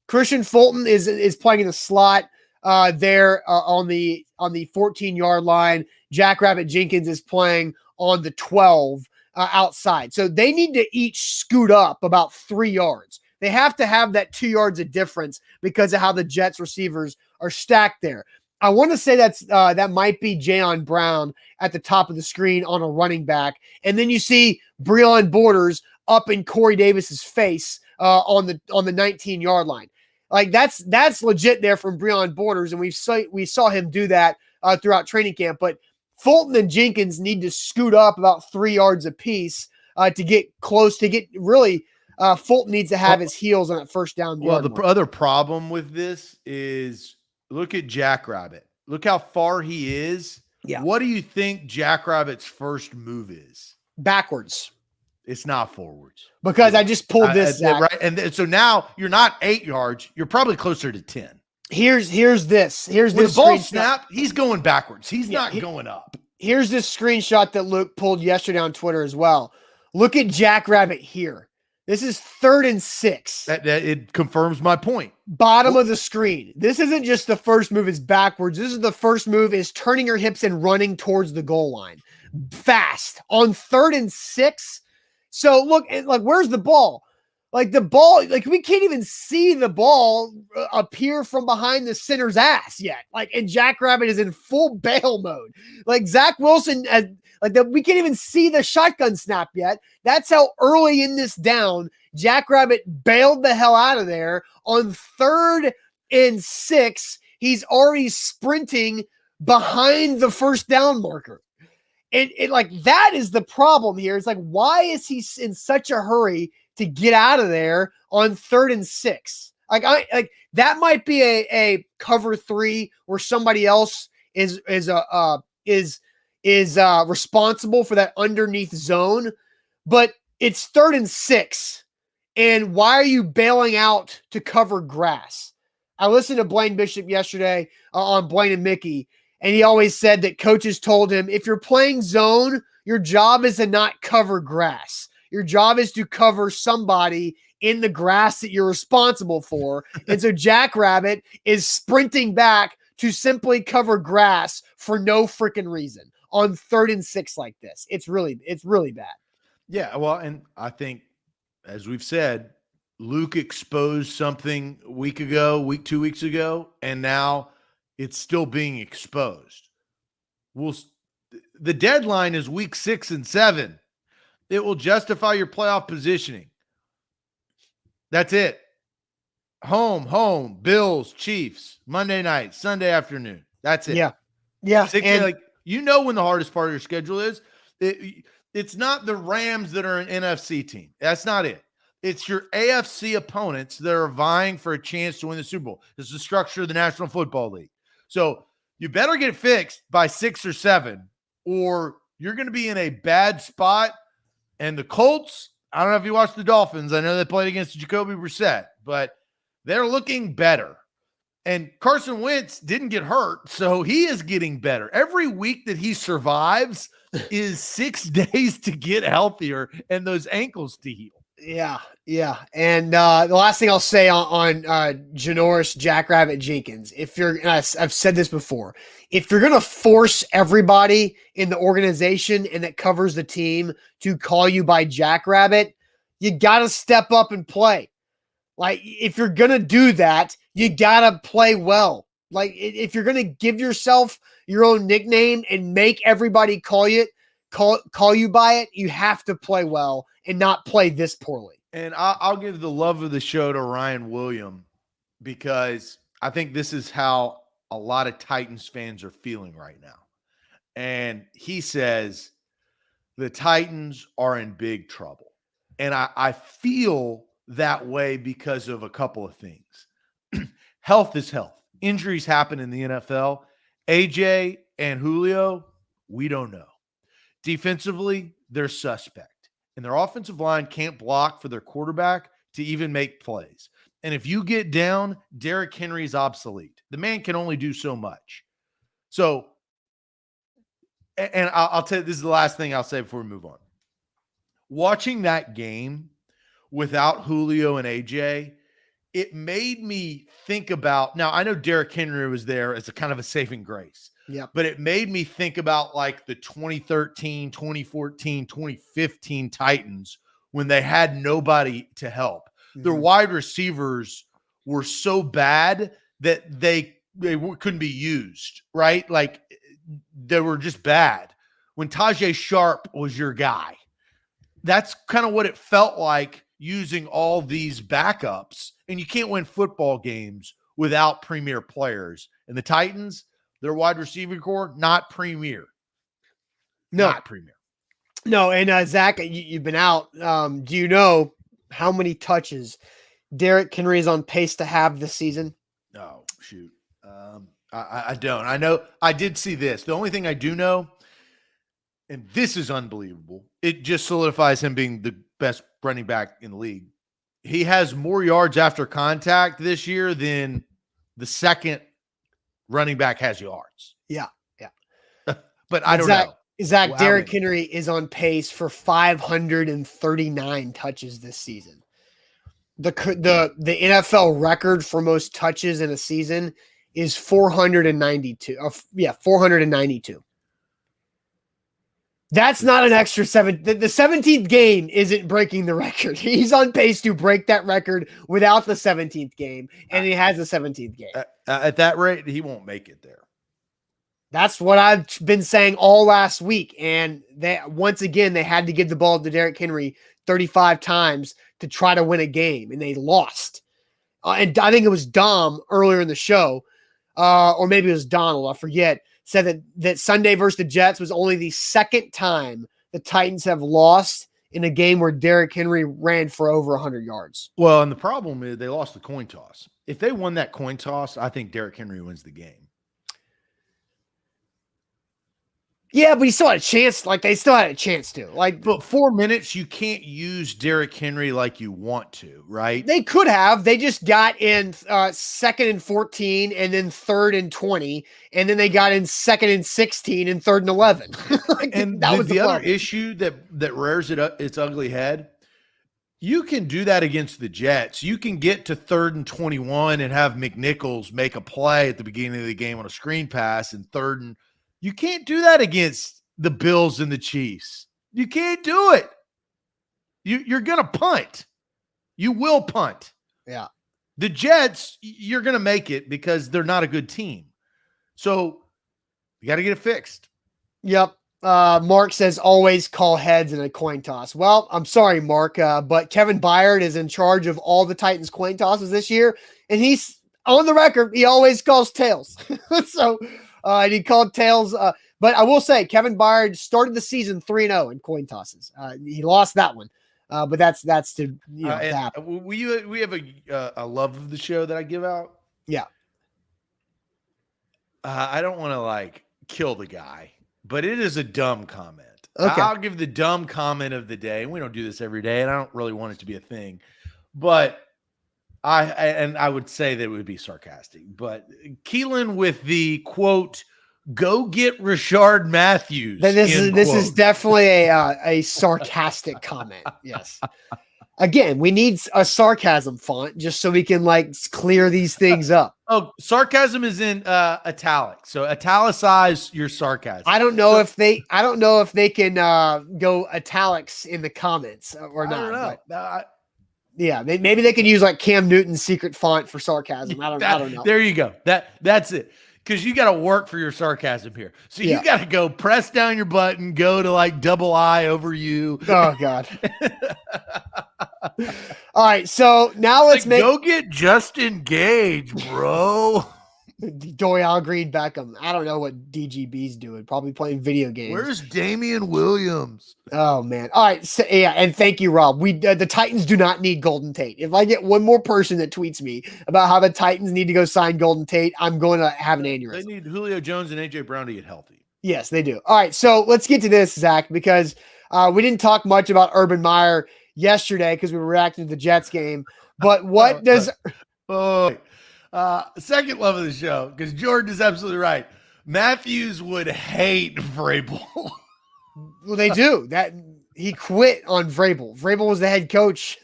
Christian Fulton is playing in the slot there on the 14-yard line. Jackrabbit Jenkins is playing on the 12 outside. So they need to each scoot up about 3 yards. They have to have that 2 yards of difference because of how the Jets receivers are stacked there. I want to say that might be Jayon Brown at the top of the screen on a running back. And then you see Breon Borders up in Corey Davis's face on the 19-yard line. Like that's legit there from Breon Borders, and we saw him do that throughout training camp. But Fulton and Jenkins need to scoot up about 3 yards apiece to get close. To get really, Fulton needs to have his heels on that first down. Well, the other problem with this is look at Jackrabbit. Look how far he is. Yeah. What do you think Jackrabbit's first move is? Backwards. It's not forwards. Because I just pulled this. Right. And so now you're not 8 yards. You're probably closer to 10. Here's this. Here's when this the ball screenshot. snap. He's going backwards. He's not going up. Here's this screenshot that Luke pulled yesterday on Twitter as well. Look at Jackrabbit here. This is 3rd and 6. That it confirms my point. Bottom of the screen. This isn't just the first move is backwards. This is the first move is turning your hips and running towards the goal line. Fast on 3rd and 6. So look, like where's the ball? Like the ball, like we can't even see the ball appear from behind the center's ass yet. Like, and Jackrabbit is in full bail mode. Like Zach Wilson, we can't even see the shotgun snap yet. That's how early in this down, Jackrabbit bailed the hell out of there. On 3rd and 6, he's already sprinting behind the first down marker. And like that is the problem here. It's like, why is he in such a hurry to get out of there on 3rd and 6? Like that might be a cover 3 where somebody else is responsible for that underneath zone, but it's 3rd and 6. And why are you bailing out to cover grass? I listened to Blaine Bishop yesterday on Blaine and Mickey, and he always said that coaches told him, if you're playing zone, your job is to not cover grass. Your job is to cover somebody in the grass that you're responsible for. And so Jackrabbit is sprinting back to simply cover grass for no freaking reason on 3rd and 6 like this. It's really bad. Yeah. Well, and I think, as we've said, Luke exposed something a week ago, 2 weeks ago, and now it's still being exposed. The deadline is week 6 and 7. It will justify your playoff positioning. That's it. Home, Bills, Chiefs, Monday night, Sunday afternoon. That's it. Yeah. Yeah. And like, when the hardest part of your schedule is. It's not the Rams that are an NFC team. That's not it. It's your AFC opponents that are vying for a chance to win the Super Bowl. This is the structure of the National Football League. So you better get fixed by 6 or 7, or you're going to be in a bad spot. And the Colts, I don't know if you watched the Dolphins. I know they played against Jacoby Brissett, but they're looking better. And Carson Wentz didn't get hurt, so he is getting better. Every week that he survives is 6 days to get healthier and those ankles to heal. Yeah. And the last thing I'll say on Janoris Jackrabbit Jenkins, I've said this before, if you're going to force everybody in the organization and that covers the team to call you by Jackrabbit, you got to step up and play. Like, if you're going to do that, you got to play well. Like, if you're going to give yourself your own nickname and make everybody call you by it, you have to play well and not play this poorly. And I'll give the love of the show to Ryan William, because I think this is how a lot of Titans fans are feeling right now. And he says the Titans are in big trouble. And I feel that way because of a couple of things. Health is health. Injuries happen in the NFL. AJ and Julio, we don't know. Defensively, they're suspect. And their offensive line can't block for their quarterback to even make plays. And if you get down, Derrick Henry is obsolete. The man can only do so much. So, and I'll tell you, this is the last thing I'll say before we move on. Watching that game without Julio and AJ, it made me think about, now I know Derrick Henry was there as a kind of a saving grace. Yeah. But it made me think about like the 2013, 2014, 2015 Titans when they had nobody to help. Mm-hmm. Their wide receivers were so bad that they couldn't be used, right? Like, they were just bad. When Tajay Sharp was your guy, that's kind of what it felt like using all these backups, and you can't win football games without premier players. And the Titans, their wide receiving core, not premier. No. Not premier. No, and Zach, you've been out. Do you know how many touches Derrick Henry is on pace to have this season? Oh, shoot. I don't. I know I did see this. The only thing I do know, and this is unbelievable, it just solidifies him being the best running back in the league. He has more yards after contact this year than the second running back has yards. Yeah. But I don't know. Zach, Derrick Henry is on pace for 539 touches this season. The NFL record for most touches in a season is 492. 492. That's not an extra seven. The 17th game isn't breaking the record. He's on pace to break that record without the 17th game, and he has the 17th game. At that rate, he won't make it there. That's what I've been saying all last week. And once again, they had to give the ball to Derrick Henry 35 times to try to win a game, and they lost. And I think it was Dom earlier in the show, or maybe it was Donald, I forget, said that Sunday versus the Jets was only the second time the Titans have lost in a game where Derrick Henry ran for over 100 yards. Well, and the problem is they lost the coin toss. If they won that coin toss, I think Derrick Henry wins the game. Yeah, but he still had a chance. Like, they still had a chance to. Like, but 4 minutes, you can't use Derrick Henry like you want to, right? They could have. They just got in 2nd and 14 and then 3rd and 20. And then they got in 2nd and 16 and 3rd and 11. Like, and that was the other issue that rears its ugly head. You can do that against the Jets. You can get to 3rd and 21 and have McNichols make a play at the beginning of the game on a screen pass and 3rd and you can't do that against the Bills and the Chiefs. You can't do it. You're going to punt. You will punt. Yeah. The Jets, you're going to make it because they're not a good team. So you got to get it fixed. Yep. Mark says always call heads in a coin toss. Well, I'm sorry, Mark, but Kevin Byard is in charge of all the Titans coin tosses this year, and he's on the record. He always calls tails. So, and he called tails. But I will say Kevin Byard started the season 3-0 in coin tosses. He lost that one. But that's to happen. We have a love of the show that I give out. Yeah. I don't want to kill the guy, but it is a dumb comment. Okay. I'll give the dumb comment of the day. And we don't do this every day, and I don't really want it to be a thing. But I would say that it would be sarcastic. But Keelan with the quote, "Go get Rashard Matthews." This is definitely a sarcastic comment. Yes. Again, we need a sarcasm font just so we can clear these things up. Oh, sarcasm is in italics. So italicize your sarcasm. I don't know if they can go italics in the comments or not. I don't know. Yeah, maybe they can use Cam Newton's secret font for sarcasm. I don't know. There you go. That's it. Because you got to work for your sarcasm here. So you got to go press down your button, go to double I over you. Oh, God. All right. So now let's go get Justin Gage, bro. Dorial Green Beckham. I don't know what DGB's doing. Probably playing video games. Where's Damian Williams? Oh, man. All right. So, yeah. And thank you, Rob. The Titans do not need Golden Tate. If I get one more person that tweets me about how the Titans need to go sign Golden Tate, I'm going to have an aneurysm. They need Julio Jones and AJ Brown to get healthy. Yes, they do. All right. So let's get to this, Zach, because we didn't talk much about Urban Meyer yesterday because we were reacting to the Jets game. But what does second love of the show, because Jordan is absolutely right. Matthews would hate Vrabel. Well, they do. That he quit on Vrabel. Vrabel was the head coach.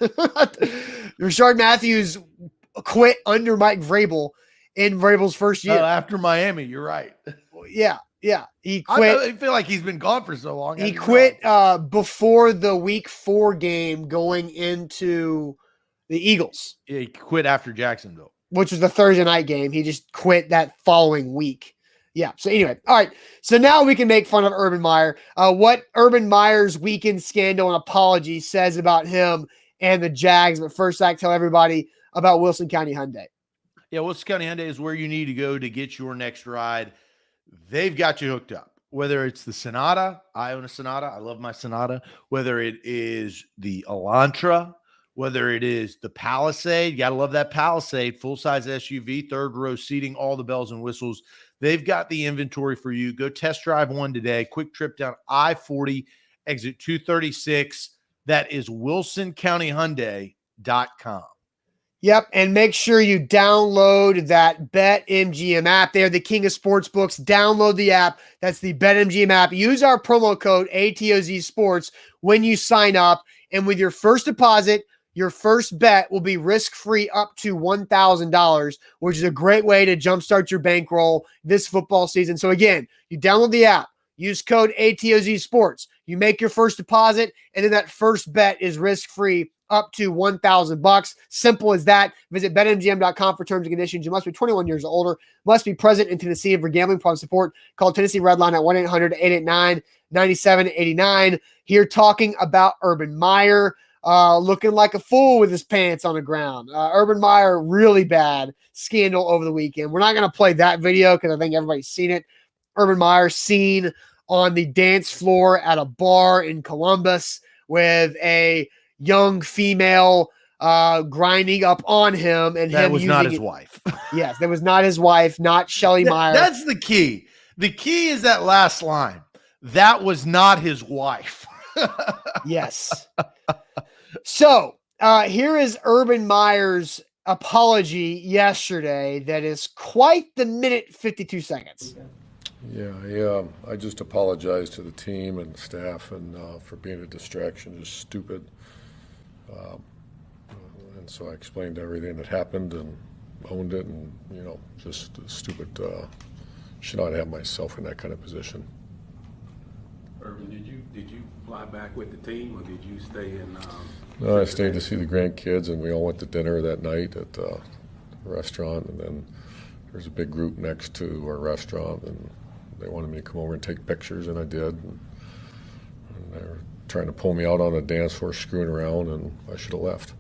Rashard Matthews quit under Mike Vrabel in Vrabel's first year. After Miami, you're right. Yeah. He quit. I feel like he's been gone for so long. He quit before the week 4 game going into the Eagles. Yeah, he quit after Jacksonville, which was the Thursday night game. He just quit that following week. Yeah. So anyway, all right. So now we can make fun of Urban Meyer. What Urban Meyer's weekend scandal and apology says about him and the Jags. But first, Zach, tell everybody about Wilson County Hyundai. Yeah, Wilson County Hyundai is where you need to go to get your next ride. They've got you hooked up. Whether it's the Sonata, I own a Sonata. I love my Sonata. Whether it is the Elantra, whether it is the Palisade, you got to love that Palisade, full-size SUV, third row seating, all the bells and whistles. They've got the inventory for you. Go test drive one today. Quick trip down I-40, exit 236. That is wilsoncountyhyundai.com. Yep, and make sure you download that BetMGM app. They are the king of sportsbooks. Download the app. That's the BetMGM app. Use our promo code ATOZ Sports when you sign up. And with your first deposit, your first bet will be risk-free up to $1,000, which is a great way to jumpstart your bankroll this football season. So again, you download the app. Use code ATOZ Sports. You make your first deposit, and then that first bet is risk-free up to $1,000. Simple as that. Visit betmgm.com for terms and conditions. You must be 21 years or older, must be present in Tennessee, and for gambling problem support, call Tennessee Redline at 1-800-889-9789. Here talking about Urban Meyer, looking like a fool with his pants on the ground. Urban Meyer, really bad scandal over the weekend. We're not going to play that video because I think everybody's seen it. Urban Meyer seen on the dance floor at a bar in Columbus with a young female grinding up on him, and that him was not his wife. Yes, that was not his wife, not Shelly Meyer. That's the key. The key is that last line. That was not his wife. Yes. So here is Urban Meyer's apology yesterday. That is quite the minute 52 seconds. Yeah, I just apologize to the team and staff and for being a distraction, just stupid. And so I explained everything that happened and owned it, and just stupid. Should not have myself in that kind of position. Urban, did you fly back with the team, or did you stay in? No, I stayed to see the grandkids, and we all went to dinner that night at a restaurant, and then there's a big group next to our restaurant, and they wanted me to come over and take pictures, and I did. And they were trying to pull me out on the dance floor, screwing around, and I should have left.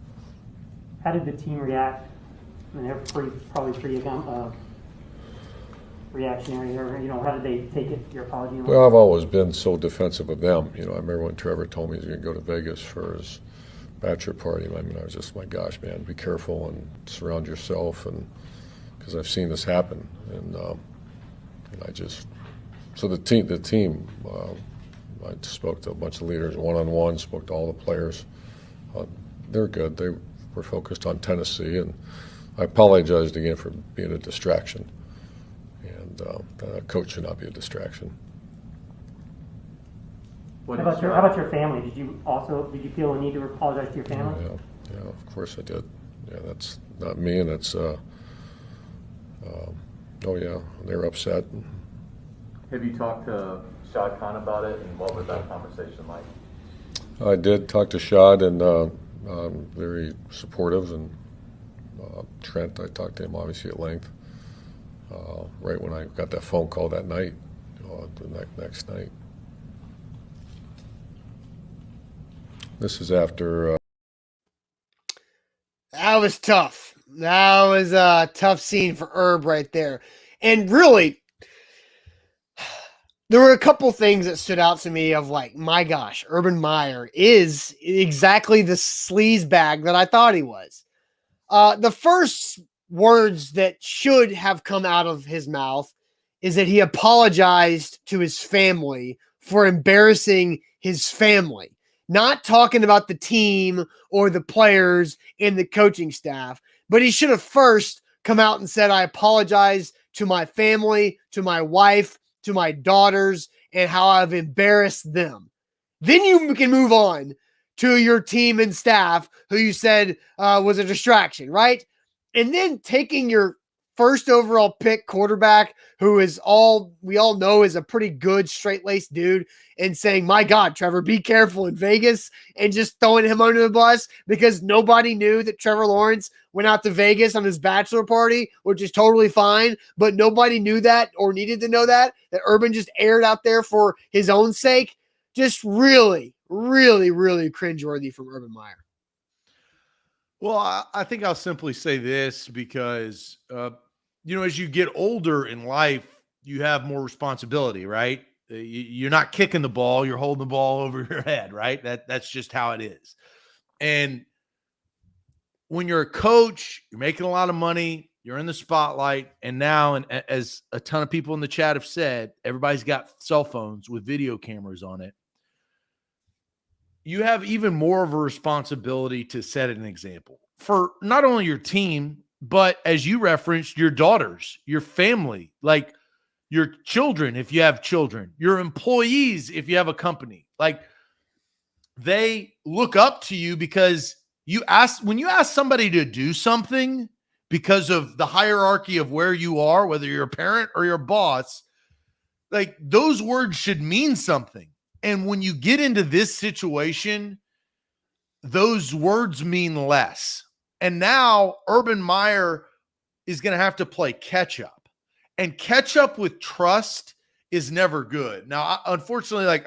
How did the team react? I mean, they're probably pretty reactionary. Or, how did they take it, your apology? Well, I've always been so defensive of them. I remember when Trevor told me he was going to go to Vegas for his bachelor party. I mean, I was just, my gosh, man, be careful and surround yourself, and because I've seen this happen, and I just. So the team. I spoke to a bunch of leaders one-on-one. Spoke to all the players. They're good. They were focused on Tennessee, and I apologized again for being a distraction. And a coach should not be a distraction. How about your family? Did you feel a need to apologize to your family? Yeah, of course I did. Yeah, that's not me, and that's. Oh yeah, they were upset. Have you talked to Shad Khan about it, and what was that conversation like? I did talk to Shad, and very supportive, and Trent, I talked to him obviously at length. Right when I got that phone call that night, the next night. This is after. That was tough. That was a tough scene for Herb right there. And really, there were a couple things that stood out to me of like, my gosh, Urban Meyer is exactly the sleaze bag that I thought he was. The first words that should have come out of his mouth is that he apologized to his family for embarrassing his family, not talking about the team or the players and the coaching staff, but he should have first come out and said, I apologize to my family, to my wife, to my daughters, and how I've embarrassed them. Then you can move on to your team and staff who you said was a distraction, right? And then taking your first overall pick quarterback, who is we all know is a pretty good straight-laced dude, and saying, my God, Trevor, be careful in Vegas, and just throwing him under the bus because nobody knew that Trevor Lawrence went out to Vegas on his bachelor party, which is totally fine, but nobody knew that or needed to know that Urban just aired out there for his own sake. Just really, really, really cringeworthy from Urban Meyer. Well, I think I'll simply say this because, as you get older in life, you have more responsibility, right? You're not kicking the ball, you're holding the ball over your head, right? That's just how it is. And when you're a coach, you're making a lot of money, you're in the spotlight, and now, and as a ton of people in the chat have said, everybody's got cell phones with video cameras on it. You have even more of a responsibility to set an example for not only your team, but as you referenced, your daughters, your family, like your children, if you have children, your employees, if you have a company. Like, they look up to you because when you ask somebody to do something because of the hierarchy of where you are, whether you're a parent or your boss, like, those words should mean something. And when you get into this situation, those words mean less. And now Urban Meyer is going to have to play catch up. And catch up with trust is never good. Now, unfortunately,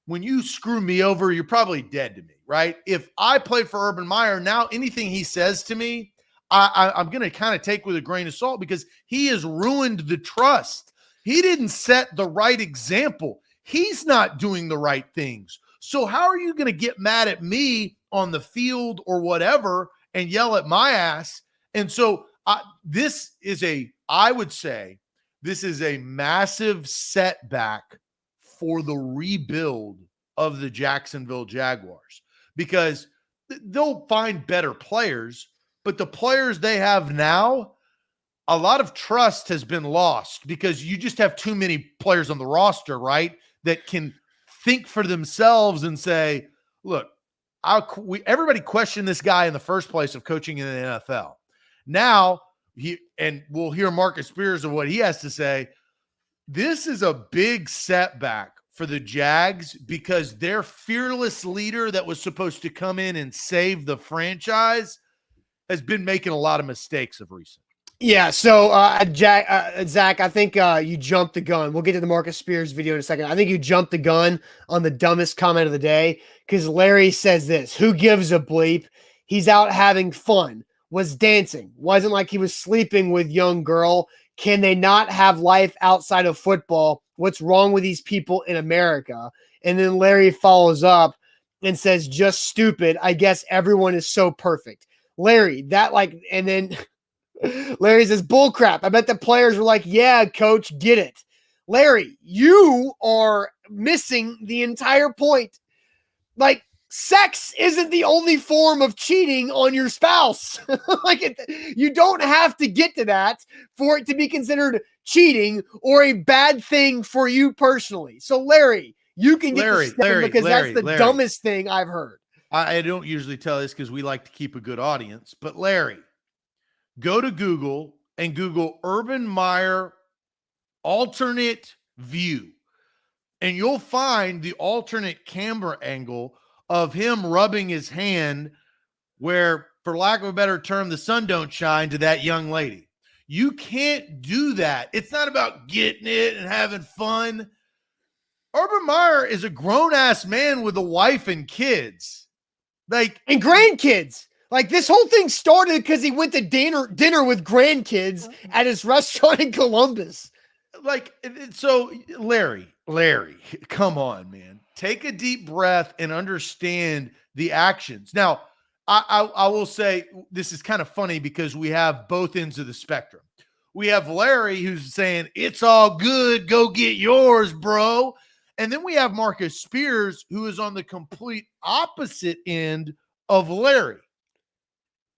when you screw me over, you're probably dead to me, right? If I played for Urban Meyer, now anything he says to me, I'm going to kind of take with a grain of salt because he has ruined the trust. He didn't set the right example. He's not doing the right things. So how are you going to get mad at me on the field or whatever and yell at my ass? And so I would say this is a massive setback for the rebuild of the Jacksonville Jaguars, because they'll find better players, but the players they have now, a lot of trust has been lost because you just have too many players on the roster, right, that can think for themselves and say, look, everybody questioned this guy in the first place of coaching in the NFL. Now, we'll hear Marcus Spears of what he has to say. This is a big setback for the Jags because their fearless leader that was supposed to come in and save the franchise has been making a lot of mistakes of recent. Yeah, so Zach, I think you jumped the gun. We'll get to the Marcus Spears video in a second. I think you jumped the gun on the dumbest comment of the day because Larry says this: who gives a bleep? He's out having fun, was dancing, wasn't like he was sleeping with young girl. Can they not have life outside of football? What's wrong with these people in America? And then Larry follows up and says, just stupid. I guess everyone is so perfect. Larry, and then Larry says, bullcrap. I bet the players were like, yeah, coach, get it. Larry, you are missing the entire point. Like, sex isn't the only form of cheating on your spouse. You don't have to get to that for it to be considered cheating or a bad thing for you personally. So, Larry, you can get the step because that's the dumbest thing I've heard. I don't usually tell this because we like to keep a good audience, but Larry, go to Google and Google Urban Meyer alternate view, and you'll find the alternate camera angle of him rubbing his hand where, for lack of a better term, the sun don't shine to that young lady. You can't do that. It's not about getting it and having fun. Urban Meyer is a grown-ass man with a wife and kids. And grandkids. This whole thing started because he went to dinner with grandkids at his restaurant in Columbus. So Larry, come on, man. Take a deep breath and understand the actions. Now, I will say this is kind of funny because we have both ends of the spectrum. We have Larry who's saying, it's all good, go get yours, bro. And then we have Marcus Spears who is on the complete opposite end of Larry.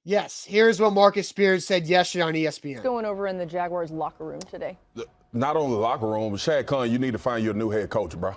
Yes, here's what Marcus Spears said yesterday on ESPN. What's going over in the Jaguars locker room today? Not only the locker room, but Shad Khan, you need to find your new head coach, bro.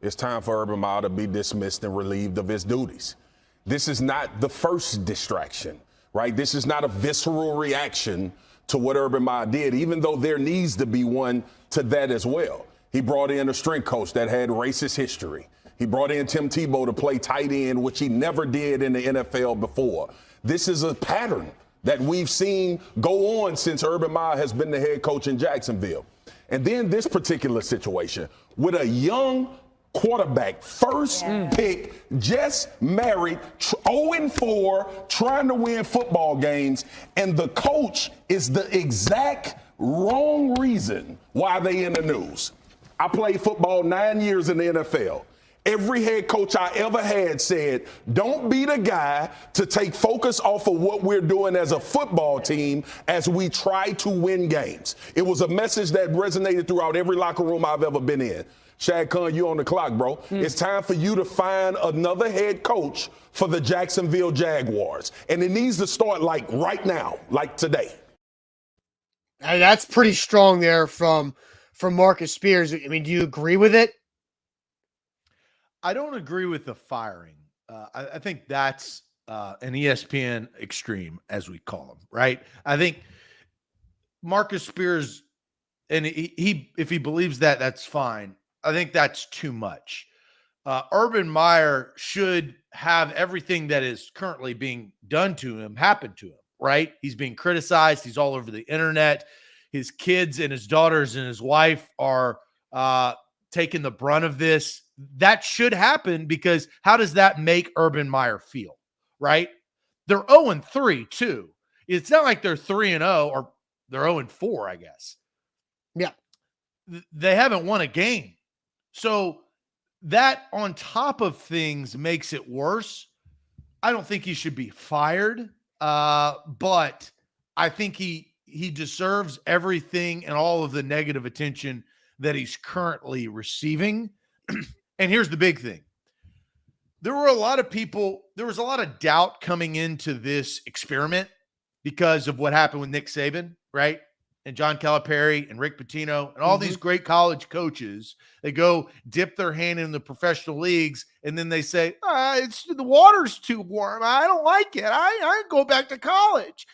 It's time for Urban Meyer to be dismissed and relieved of his duties. This is not the first distraction, right? This is not a visceral reaction to what Urban Meyer did, even though there needs to be one to that as well. He brought in a strength coach that had racist history. He brought in Tim Tebow to play tight end, which he never did in the NFL before. This is a pattern that we've seen go on since Urban Meyer has been the head coach in Jacksonville. And then this particular situation with a young quarterback, first pick, just married, 0-4, trying to win football games, and the coach is the exact wrong reason why they in the news. I played football 9 years in the NFL. Every head coach I ever had said, don't be the guy to take focus off of what we're doing as a football team as we try to win games. It was a message that resonated throughout every locker room I've ever been in. Shad Khan, you on the clock, bro. It's time for you to find another head coach for the Jacksonville Jaguars. And it needs to start like right now, like today. That's pretty strong there from Marcus Spears. I mean, do you agree with it? I don't agree with the firing. I think that's an ESPN extreme, as we call them, right? I think Marcus Spears, and he if he believes that, that's fine. I think that's too much. Urban Meyer should have everything that is currently being done to him happen to him, right? He's being criticized. He's all over the internet. His kids and his daughters and his wife are taking the brunt of this. That should happen, because how does that make Urban Meyer feel, right? They're 0-3 too. It's not like they're 3-0 or they're 0-4, I guess. Yeah. They haven't won a game. So that on top of things makes it worse. I don't think he should be fired, but I think he deserves everything and all of the negative attention that he's currently receiving. And here's the big thing. There was a lot of doubt coming into this experiment because of what happened with Nick Saban, right? And John Calipari and Rick Pitino and all these great college coaches. They go dip their hand in the professional leagues, and then they say, the water's too warm. I don't like it. I go back to college.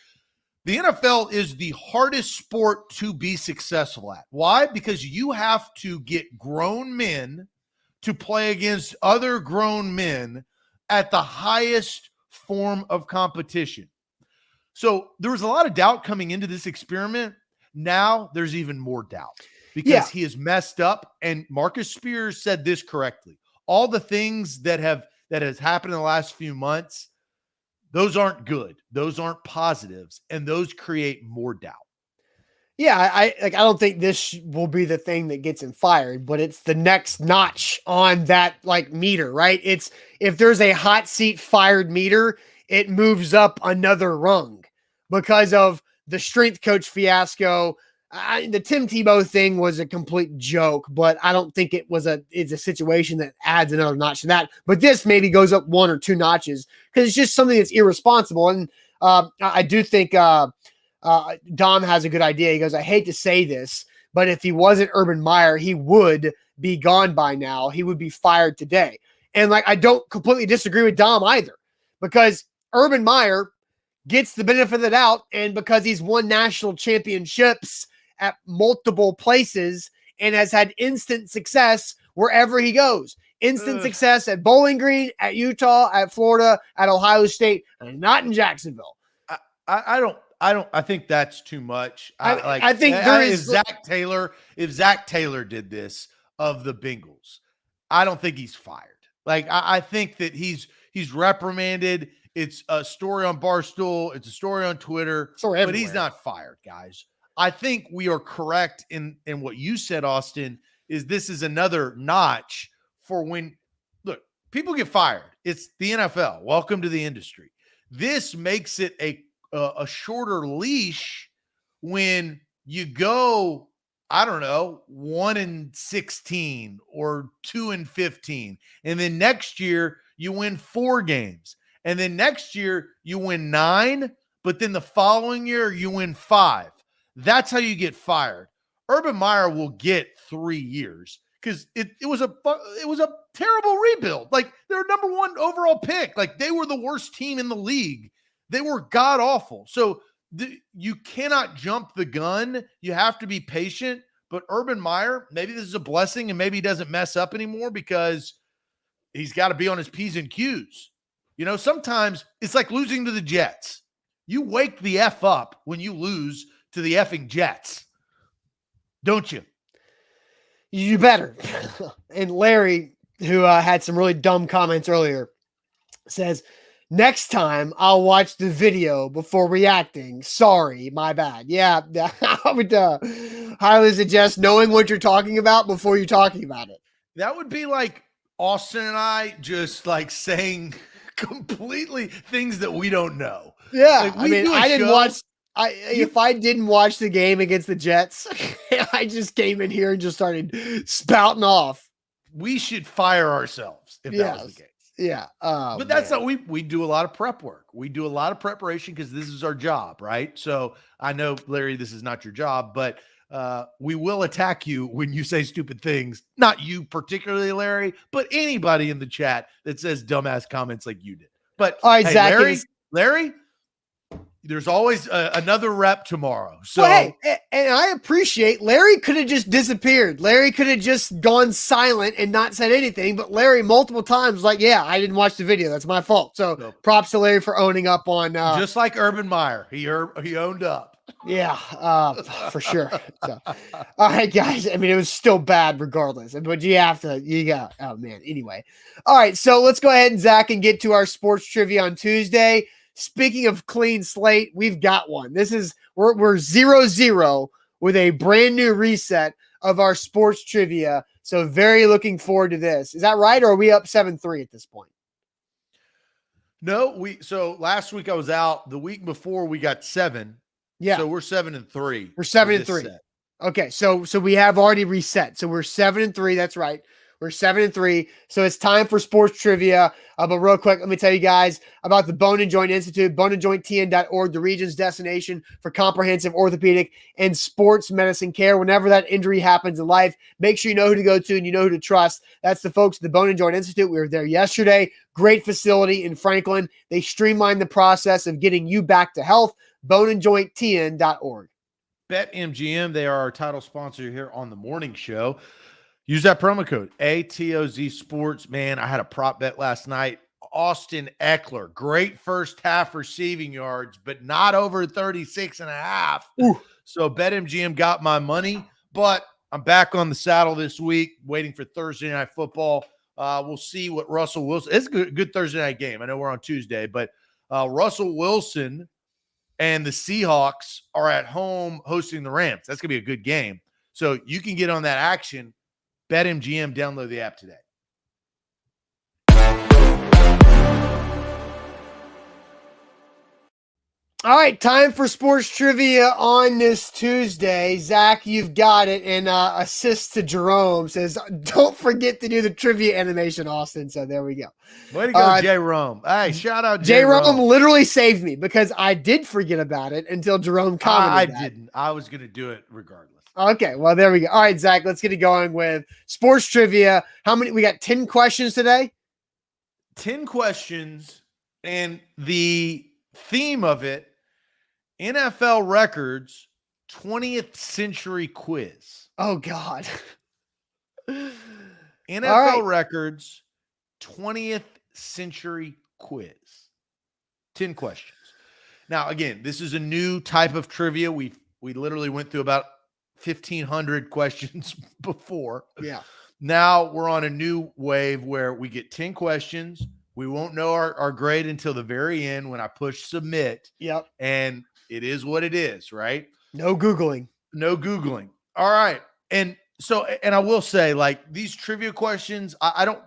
The NFL is the hardest sport to be successful at. Why? Because you have to get grown men to play against other grown men at the highest form of competition. So there was a lot of doubt coming into this experiment. Now there's even more doubt because he has messed up. And Marcus Spears said this correctly. All the things that has happened in the last few months, those aren't good. Those aren't positives. And those create more doubt. Yeah, I don't think this will be the thing that gets him fired, but it's the next notch on that meter, right? It's if there's a hot seat fired meter, it moves up another rung because of the strength coach fiasco. The Tim Tebow thing was a complete joke, but I don't think it's a situation that adds another notch to that. But this maybe goes up one or two notches because it's just something that's irresponsible. And I do think Dom has a good idea. He goes, I hate to say this, but if he wasn't Urban Meyer, he would be gone by now. He would be fired today. And I don't completely disagree with Dom either, because Urban Meyer gets the benefit of the doubt. And because he's won national championships at multiple places and has had instant success wherever he goes, instant success at Bowling Green, at Utah, at Florida, at Ohio State, and not in Jacksonville. I think that's too much. I think if Zach Taylor did this of the Bengals, I don't think he's fired. I think that he's reprimanded. It's a story on Barstool. It's a story on Twitter, but he's not fired, guys. I think we are correct in what you said, Austin, is this is another notch for when, look, people get fired. It's the NFL. Welcome to the industry. This makes it a shorter leash when you go, 1-16 or 2-15. And then next year you win 4 games. And then next year you win 9, but then the following year you win 5. That's how you get fired. Urban Meyer will get 3 years because it was a terrible rebuild. They're number 1 overall pick. They were the worst team in the league. They were god awful. So you cannot jump the gun. You have to be patient. But Urban Meyer, maybe this is a blessing, and maybe he doesn't mess up anymore because he's got to be on his P's and Q's. Sometimes it's like losing to the Jets. You wake the F up when you lose to the effing Jets, don't you? You better. And Larry, who had some really dumb comments earlier, says, next time I'll watch the video before reacting. Sorry, my bad. Yeah, I would highly suggest knowing what you're talking about before you're talking about it. That would be like Austin and I just like saying completely things that we don't know. Yeah, Like, I mean, I didn't watch. If I didn't watch the game against the Jets, I just came in here and just started spouting off. We should fire ourselves if that was the case. Yeah. But that's not, we do a lot of prep work. We do a lot of preparation because this is our job, right? So I know, Larry, this is not your job, but we will attack you when you say stupid things. Not you particularly, Larry, but anybody in the chat that says dumbass comments like you did. But all right, hey, Zach, Larry, there's always another rep tomorrow. So well, hey, and I appreciate Larry could have just disappeared. Larry could have just gone silent and not said anything. But Larry multiple times was like, yeah, I didn't watch the video. That's my fault. So props to Larry for owning up on just like Urban Meyer. He owned up. Yeah, for sure. So, all right, guys. I mean, it was still bad regardless, but oh man. Anyway. All right. So let's go ahead and Zach and get to our sports trivia on Tuesday. Speaking of clean slate, we've got one. We're 0-0 with a brand new reset of our sports trivia. So very looking forward to this. Is that right? Or are we up 7-3 at this point? No, so last week I was out. The week before we got 7. Yeah. So we're 7-3. We're 7-3. Okay. So we have already reset. So we're 7-3. That's right. We're 7-3. So it's time for sports trivia. But real quick, let me tell you guys about the Bone and Joint Institute, boneandjointtn.org, the region's destination for comprehensive orthopedic and sports medicine care. Whenever that injury happens in life, make sure you know who to go to and you know who to trust. That's the folks at the Bone and Joint Institute. We were there yesterday. Great facility in Franklin. They streamlined the process of getting you back to health. boneandjointtn.org. BetMGM, they are our title sponsor here on the morning show. Use that promo code ATOZ Sports. Man, I had a prop bet last night. Austin Eckler, great first half receiving yards, but not over 36.5. So BetMGM got my money, but I'm back on the saddle this week, waiting for Thursday Night Football. We'll see what Russell Wilson. It's a good Thursday night game. I know we're on Tuesday, but Russell Wilson and the Seahawks are at home hosting the Rams. That's going to be a good game. So you can get on that action. BetMGM, download the app today. All right, time for sports trivia on this Tuesday. Zach, you've got it. And assist to Jerome says, don't forget to do the trivia animation, Austin. So there we go. Way to go, J. Rome. Hey, shout out J. Rome literally saved me because I did forget about it until Jerome commented. I didn't. I was going to do it regardless. Okay, well, there we go. All right, Zach, let's get it going with sports trivia. How many? We got 10 questions today? 10 questions, and the theme of it, NFL records, 20th century quiz. Oh, God. NFL records, 20th century quiz. 10 questions. Now, again, this is a new type of trivia. We literally went through about 1,500 questions before. Yeah. Now we're on a new wave where we get 10 questions. We won't know our grade until the very end when I push submit. Yep. And it is what it is, right? No Googling. No Googling. All right. And I will say, like, these trivia questions,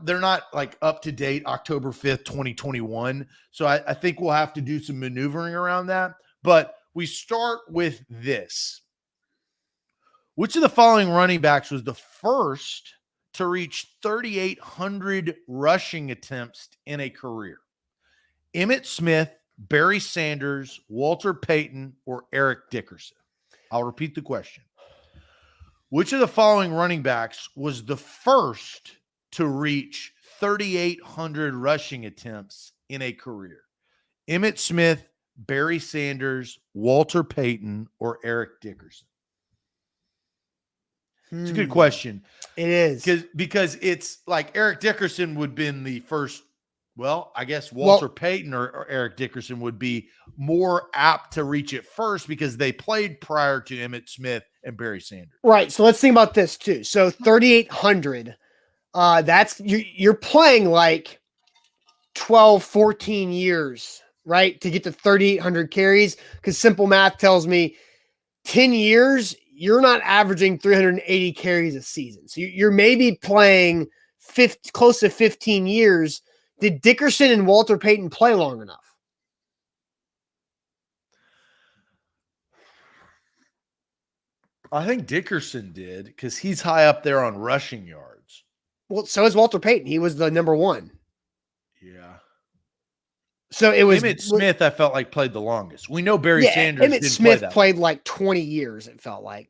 they're not like up to date October 5th, 2021. So I think we'll have to do some maneuvering around that. But we start with this. Which of the following running backs was the first to reach 3,800 rushing attempts in a career? Emmitt Smith, Barry Sanders, Walter Payton, or Eric Dickerson? I'll repeat the question. Which of the following running backs was the first to reach 3,800 rushing attempts in a career? Emmitt Smith, Barry Sanders, Walter Payton, or Eric Dickerson? It's a good question. It is. Because it's like Eric Dickerson would have been the first. Well, I guess Walter Payton or Eric Dickerson would be more apt to reach it first because they played prior to Emmitt Smith and Barry Sanders. Right. So let's think about this too. So 3,800. you're playing like 12, 14 years, right? To get to 3,800 carries. Because simple math tells me 10 years, you're not averaging 380 carries a season. So you're maybe playing close to 15 years. Did Dickerson and Walter Payton play long enough? I think Dickerson did because he's high up there on rushing yards. Well, so is Walter Payton. He was the number one. Yeah. So it was Emmitt Smith, I felt like played the longest. We know Barry Sanders Emmitt didn't Smith play that played like 20 years, it felt like.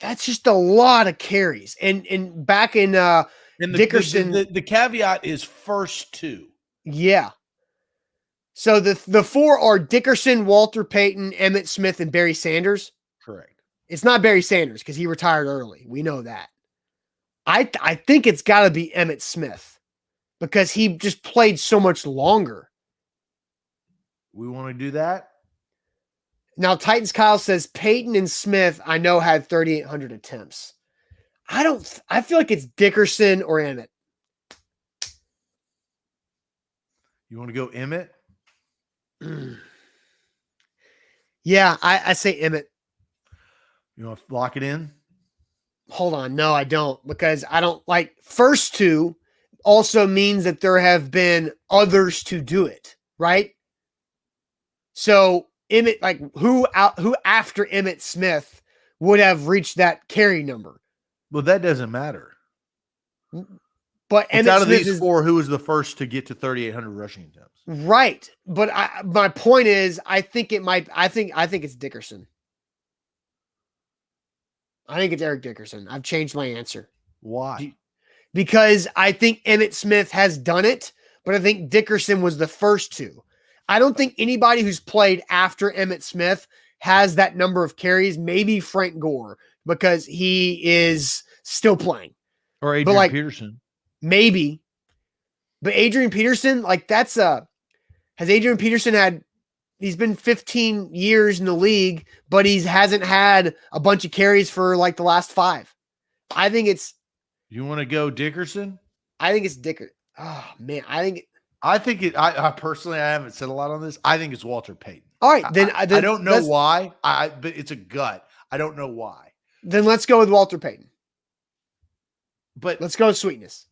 That's just a lot of carries. And back in and Dickerson. The caveat is first two. Yeah. So the four are Dickerson, Walter Payton, Emmitt Smith, and Barry Sanders. Correct. It's not Barry Sanders because he retired early. We know that. I think it's got to be Emmitt Smith because he just played so much longer. We want to do that? Now, Titans Kyle says Payton and Smith, I know, had 3,800 attempts. I feel like it's Dickerson or Emmitt. You want to go Emmitt? Yeah, I say Emmitt. You want to lock it in? Hold on. No, I don't, because I don't like first two also means that there have been others to do it, right? So Emmitt, like who after Emmitt Smith would have reached that carry number? Well, that doesn't matter. But it's Emmitt out of Smith these four, who was the first to get to 3,800 rushing attempts? Right. But my point is, I think it's Dickerson. I think it's Eric Dickerson. I've changed my answer. Why? Because I think Emmitt Smith has done it, but I think Dickerson was the first to. I don't think anybody who's played after Emmitt Smith has that number of carries. Maybe Frank Gore, because he is still playing. Or Adrian Peterson. Maybe. But Adrian Peterson, like has Adrian Peterson he's been 15 years in the league, but he hasn't had a bunch of carries for like the last 5. I think it's. You want to go Dickerson? I think it's Dickerson. Oh man. I personally, I haven't said a lot on this. I think it's Walter Payton. All right. Then I don't know why. But it's a gut. I don't know why. Then let's go with Walter Payton. But let's go with sweetness.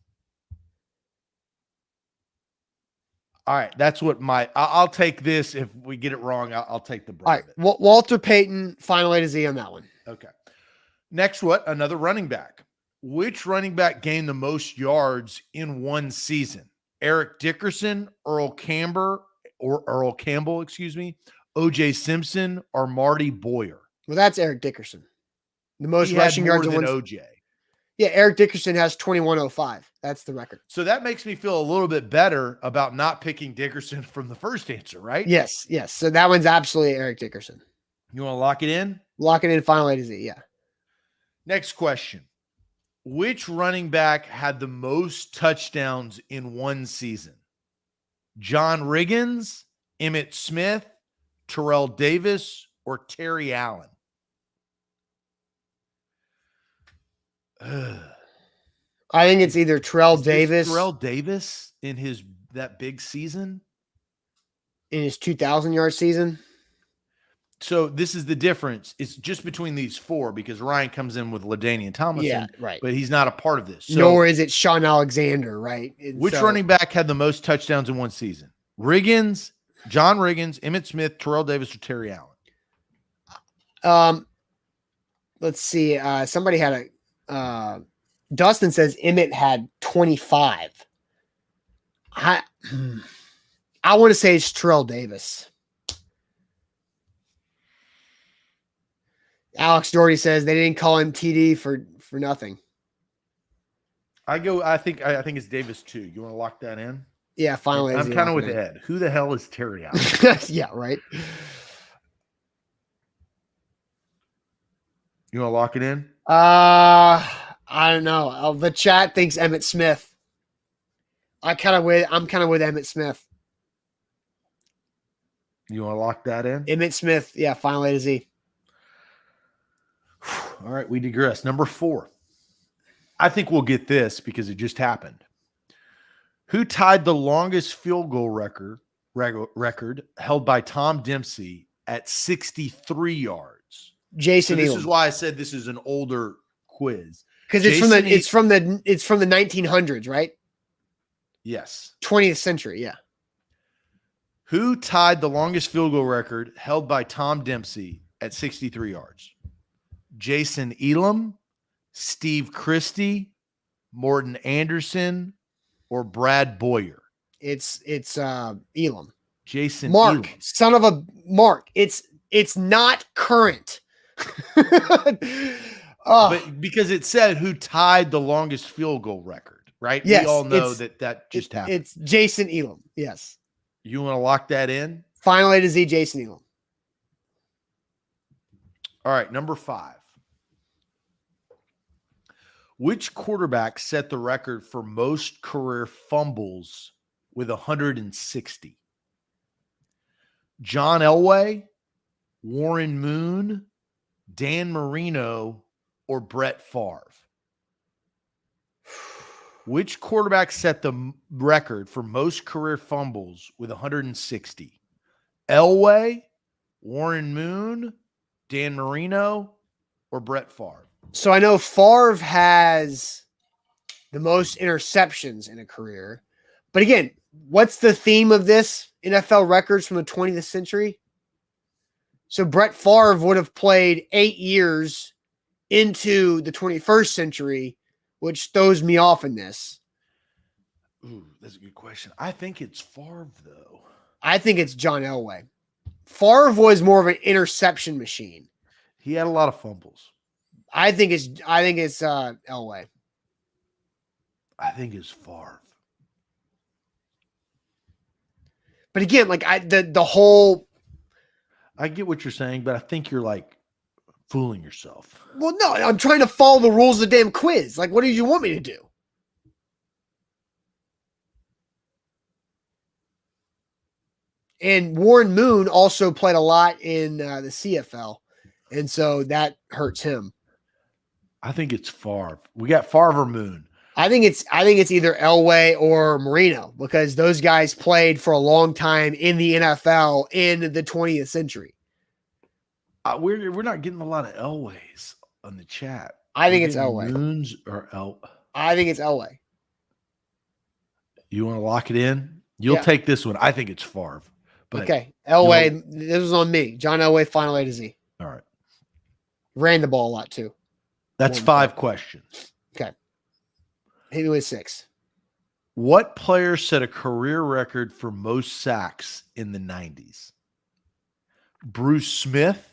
All right, that's what I'll take this. If we get it wrong, I'll take the brunt. All right, Walter Payton, final A to Z on that one. Okay. Next, another running back. Which running back gained the most yards in one season? Eric Dickerson, Earl Campbell, O.J. Simpson, or Marty Boyer? Well, that's Eric Dickerson. The most rushing yards in one. O.J. Yeah, Eric Dickerson has 2,105. That's the record. So that makes me feel a little bit better about not picking Dickerson from the first answer, right? Yes. So that one's absolutely Eric Dickerson. You want to lock it in? Lock it in, final A to Z, yeah. Next question. Which running back had the most touchdowns in one season? John Riggins, Emmitt Smith, Terrell Davis, or Terry Allen? I think it's either Terrell Davis. Terrell Davis in that big season? In his 2,000-yard season? So this is the difference. It's just between these four because Ryan comes in with LaDainian Tomlinson. Yeah, right. But he's not a part of this. So nor is it Sean Alexander, right? Which running back had the most touchdowns in one season? Riggins, John Riggins, Emmitt Smith, Terrell Davis, or Terry Allen? Let's see. Somebody had Dustin says Emmitt had 25. I want to say it's Terrell Davis. Alex Doherty says they didn't call him TD for nothing. I think it's Davis too. You want to lock that in? Yeah, finally. I'm kind of with Ed. Who the hell is Terry Allen? Yeah, right. You want to lock it in? I don't know. The chat thinks Emmitt Smith. I'm kind of with Emmitt Smith. You want to lock that in? Emmitt Smith, yeah, final A to Z. All right, we digress. Number 4. I think we'll get this because it just happened. Who tied the longest field goal record held by Tom Dempsey at 63 yards? Jason So this Elam. is why I said this is an older quiz. Because it's from the 1900s, right? Yes. 20th century, yeah. Who tied the longest field goal record held by Tom Dempsey at 63 yards? Jason Elam, Steve Christie, Morton Anderson, or Brad Boyer? It's Elam. Jason Mark, Elam. son of a Mark. It's not current. But because it said who tied the longest field goal record, right? Yes, we all know that just happened. It's Jason Elam. Yes. You want to lock that in? Final A to Z, Jason Elam. All right, number 5. Which quarterback set the record for most career fumbles with 160? John Elway, Warren Moon, Dan Marino, or Brett Favre? Which quarterback set the record for most career fumbles with 160? Elway, Warren Moon, Dan Marino, or Brett Favre? So I know Favre has the most interceptions in a career. But again, what's the theme of this? NFL records from the 20th century? So Brett Favre would have played 8 years into the 21st century, which throws me off in this. Ooh, that's a good question. I think it's Favre, though. I think it's John Elway. Favre was more of an interception machine. He had a lot of fumbles. I think it's Elway. I think it's Favre. But again, like the whole. I get what you're saying, but I think you're like fooling yourself. Well, no, I'm trying to follow the rules of the damn quiz. Like, what do you want me to do? And Warren Moon also played a lot in the CFL, and so that hurts him. I think it's Favre. We got Favre or Moon. I think it's either Elway or Marino because those guys played for a long time in the NFL in the 20th century. We're not getting a lot of Elways on the chat. I think it's Elway. Moons or I think it's Elway. You want to lock it in? You'll take this one. I think it's Favre. But okay, Elway. This was on me. John Elway, final A to Z. All right. Ran the ball a lot too. That's 5 questions. Okay. Hit me with 6. What player set a career record for most sacks in the 90s? Bruce Smith,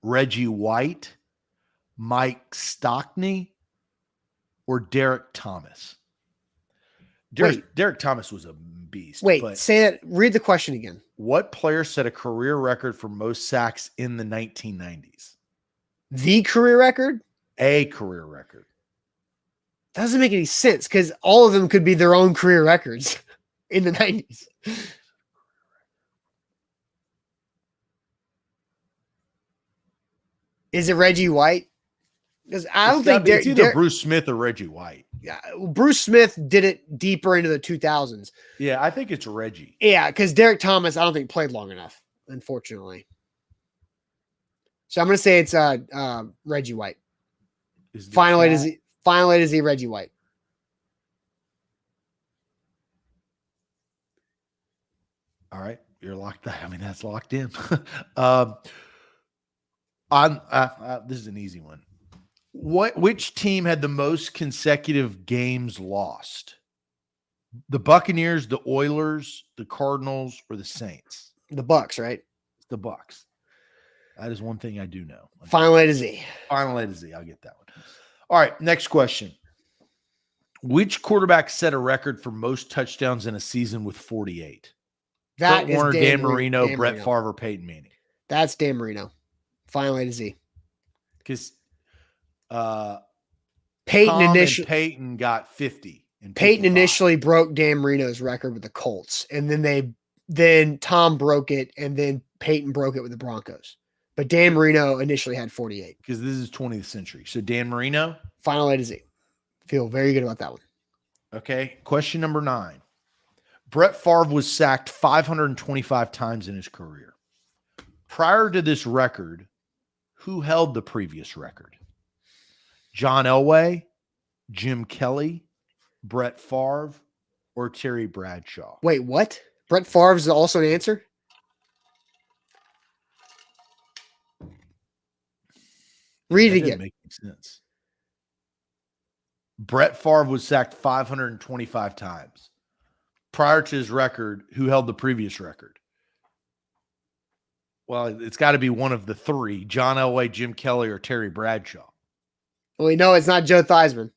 Reggie White, Mike Stockney, or Derrick Thomas? Derrick Thomas was a beast. Wait, say that. Read the question again. What player set a career record for most sacks in the 1990s? The career record? A career record. Doesn't make any sense because all of them could be their own career records in the 90s. Is it Reggie White? Because I don't think it's either Bruce Smith or Reggie White. Yeah, Bruce Smith did it deeper into the 2000s. Yeah, I think it's Reggie. Yeah, because Derrick Thomas, I don't think played long enough, unfortunately. So I'm going to say it's Reggie White. Final A to Z, Reggie White. All right, you're locked. I mean, that's locked in. This is an easy one. Which team had the most consecutive games lost? The Buccaneers, the Oilers, the Cardinals, or the Saints? The Bucks, right? It's the Bucks. That is one thing I do know. Final A to Z. Final A to Z. I'll get that one. All right, next question. Which quarterback set a record for most touchdowns in a season with 48? That Kurt Warner, is Dan Marino, Brett Favre, or Peyton Manning? That's Dan Marino. Final A to Z. Because Peyton got 50. Peyton initially broke Dan Marino's record with the Colts, and then Tom broke it, and then Peyton broke it with the Broncos. But Dan Marino initially had 48. Because this is 20th century. So Dan Marino? Final A to Z. Feel very good about that one. Okay. Question number 9. Brett Favre was sacked 525 times in his career. Prior to this record, who held the previous record? John Elway, Jim Kelly, Brett Favre, or Terry Bradshaw? Wait, what? Brett Favre is also an answer? Read it That didn't again. make any sense. Brett Favre was sacked 525 times. Prior to his record, who held the previous record? Well, it's got to be one of the 3, John Elway, Jim Kelly, or Terry Bradshaw. Well, we know it's not Joe Theismann.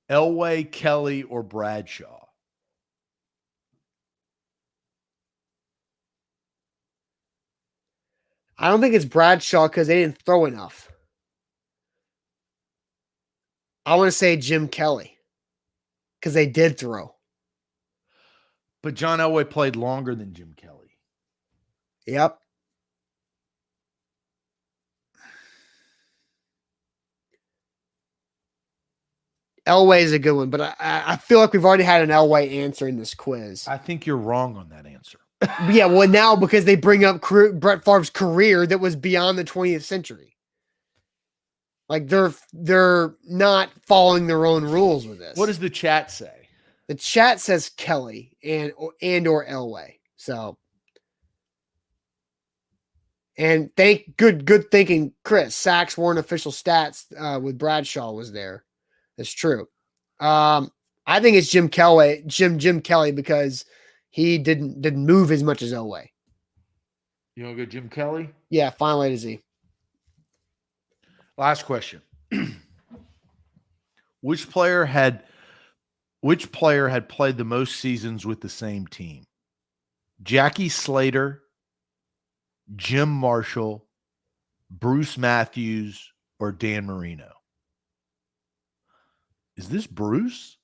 Elway, Kelly, or Bradshaw? I don't think it's Bradshaw because they didn't throw enough. I want to say Jim Kelly because they did throw. But John Elway played longer than Jim Kelly. Yep. Elway is a good one, but I feel like we've already had an Elway answer in this quiz. I think you're wrong on that answer. Yeah, well, now because they bring up Brett Favre's career that was beyond the 20th century. Like they're not following their own rules with this. What does the chat say? The chat says Kelly and or Elway. So, and good thinking, Chris. Sacks weren't official stats with Bradshaw was there. That's true. I think it's Jim Kelly because he didn't move as much as Elway. You want to go Jim Kelly? Yeah, final A to Z. Last question. Which player had played the most seasons with the same team? Jackie Slater, Jim Marshall, Bruce Matthews, or Dan Marino? Is this Bruce?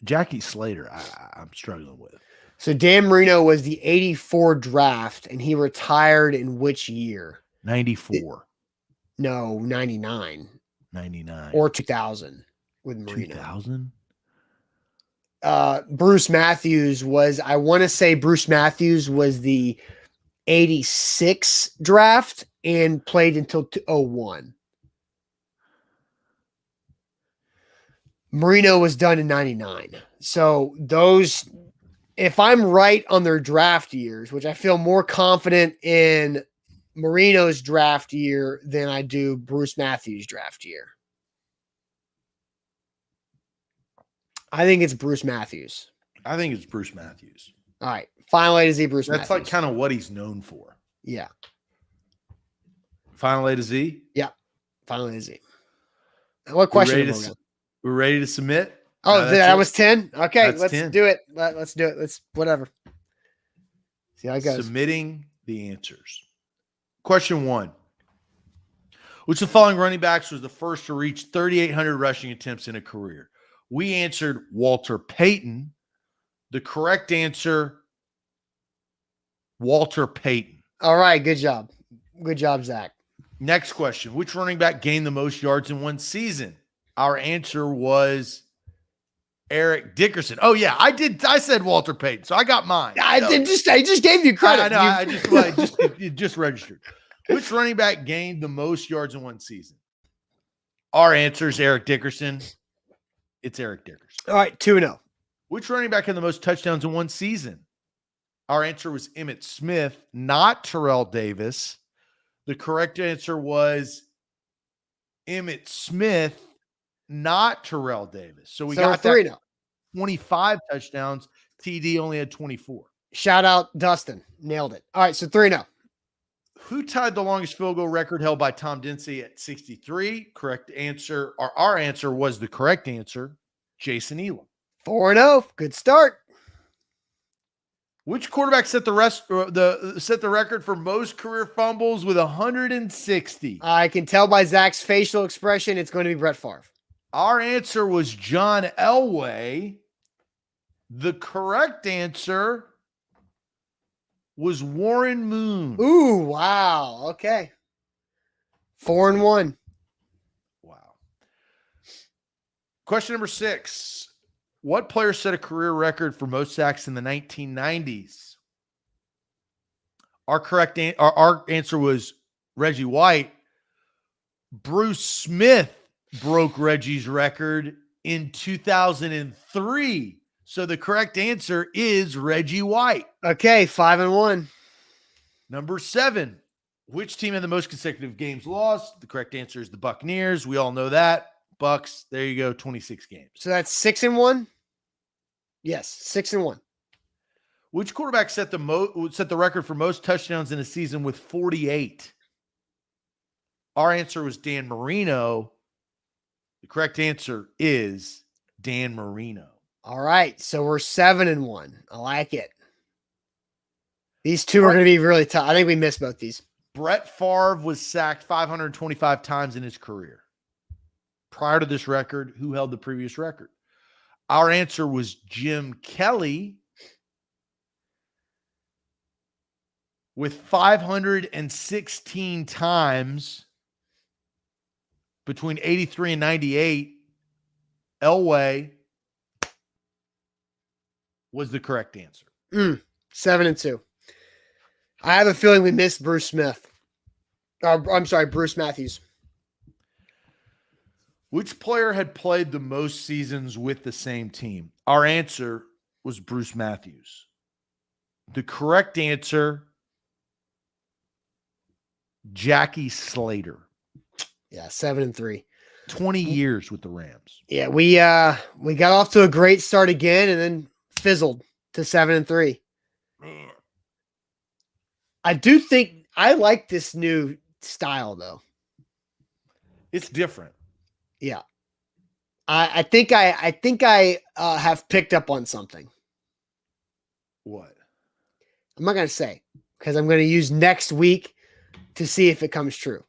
Jackie Slater, I'm struggling with. So Dan Marino was the 84 draft, and he retired in which year? 94. No, 99. 99. Or 2000 with Marino. 2000? Bruce Matthews was, I want to say Bruce Matthews was the 86 draft and played until 2001. Marino was done in 99. So those, if I'm right on their draft years, which I feel more confident in Marino's draft year than I do Bruce Matthews' draft year. I think it's Bruce Matthews. I think it's Bruce Matthews. All right. Final A to Z, Bruce Matthews. That's like kind of what he's known for. Yeah. Final A to Z? Yeah. Final A to Z. What question? We're ready to submit? Oh, that was 10? Okay, That's let's 10. do it. Let's do it. Let's whatever. See how it goes. Submitting the answers. Question 1. Which of the following running backs was the first to reach 3,800 rushing attempts in a career? We answered Walter Payton. The correct answer, Walter Payton. All right, good job. Good job, Zach. Next question. Which running back gained the most yards in one season? Our answer was Eric Dickerson. Oh, yeah, I did. I said Walter Payton, so I got mine. I just gave you credit. I know. It just registered. Which running back gained the most yards in one season? Our answer is Eric Dickerson. It's Eric Dickerson. All right, 2-0. Which running back had the most touchdowns in one season? Our answer was Emmitt Smith, not Terrell Davis. The correct answer was Emmitt Smith, not Terrell Davis. So we got 3-0. 25 touchdowns. TD only had 24. Shout out Dustin. Nailed it. All right, so 3-0. Who tied the longest field goal record held by Tom Dempsey at 63? Correct answer, or our answer was the correct answer, Jason Elam. 4-0. Good start. Which quarterback set the record for most career fumbles with 160? I can tell by Zach's facial expression it's going to be Brett Favre. Our answer was John Elway. The correct answer was Warren Moon. Ooh, wow. Okay. 4-1. Wow. Question number 6. What player set a career record for most sacks in the 1990s? Our answer was Reggie White. Bruce Smith broke Reggie's record in 2003. So the correct answer is Reggie White. Okay, 5-1. Number 7. Which team had the most consecutive games lost? The correct answer is the Buccaneers. We all know that. Bucks, there you go, 26 games. So that's 6-1? Yes, 6-1. Which quarterback set the record for most touchdowns in a season with 48? Our answer was Dan Marino. The correct answer is Dan Marino. All right, so we're 7-1. I like it. These two are going to be really tough. I think we missed both these. Brett Favre was sacked 525 times in his career. Prior to this record, who held the previous record? Our answer was Jim Kelly with 516 times between 83 and 98. Elway was the correct answer. 7-2. I have a feeling we missed Bruce Smith. I'm sorry, Bruce Matthews. Which player had played the most seasons with the same team? Our answer was Bruce Matthews. The correct answer, Jackie Slater. Yeah, 7-3. 20 years with the Rams. Yeah, we got off to a great start again and then fizzled to 7-3. Man. I do think I like this new style though. It's different. Yeah. I think I have picked up on something. What? I'm not going to say because I'm going to use next week to see if it comes true.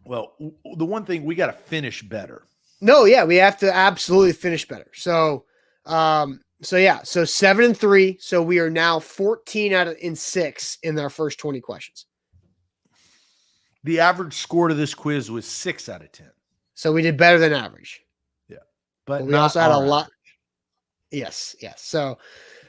Well, the one thing we got to finish better. No, yeah, we have to absolutely finish better. So 7-3. So we are now 14 out of 6 in our first 20 questions. The average score to this quiz was 6 out of 10. So we did better than average. Yeah. But we also had a lot. Yes. So,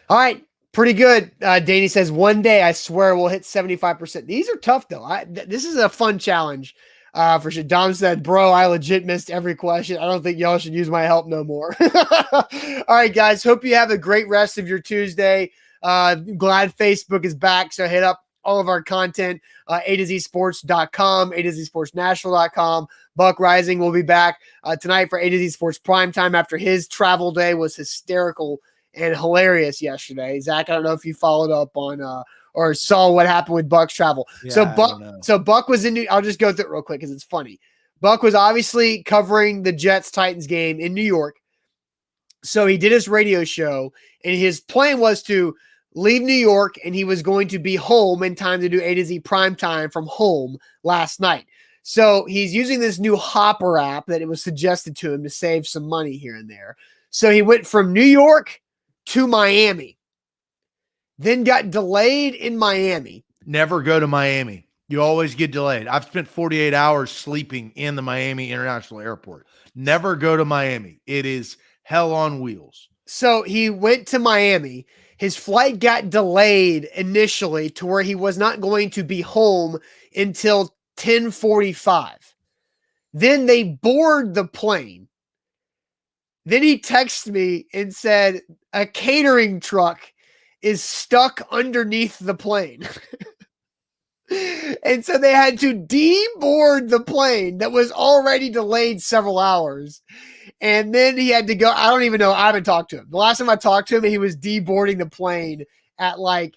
all right. Pretty good. Danny says, one day I swear we'll hit 75%. These are tough though. This is a fun challenge. For sure. Dom said, bro, I legit missed every question. I don't think y'all should use my help no more. All right, guys. Hope you have a great rest of your Tuesday. Glad Facebook is back. So hit up all of our content, A to Z Sports.com, A to Z Sports National.com. Buck Rising will be back tonight for A to Z Sports Primetime after his travel day was hysterical and hilarious yesterday. Zach, I don't know if you followed up on or saw what happened with Buck's travel. Yeah, So Buck was in I'll just go through it real quick because it's funny. Buck was obviously covering the Jets-Titans game in New York. So he did his radio show, and his plan was to leave New York, and he was going to be home in time to do A to Z Primetime from home last night. So he's using this new Hopper app that it was suggested to him to save some money here and there. So he went from New York to Miami, then got delayed in Miami. Never go to Miami. You always get delayed. I've spent 48 hours sleeping in the Miami International Airport. Never go to Miami. It is hell on wheels. So he went to Miami. His flight got delayed initially to where he was not going to be home until 10:45. Then they board the plane. Then he texted me and said a catering truck is stuck underneath the plane. And so they had to deboard the plane that was already delayed several hours. And then he had to go. I don't even know. I haven't talked to him. The last time I talked to him, he was deboarding the plane at like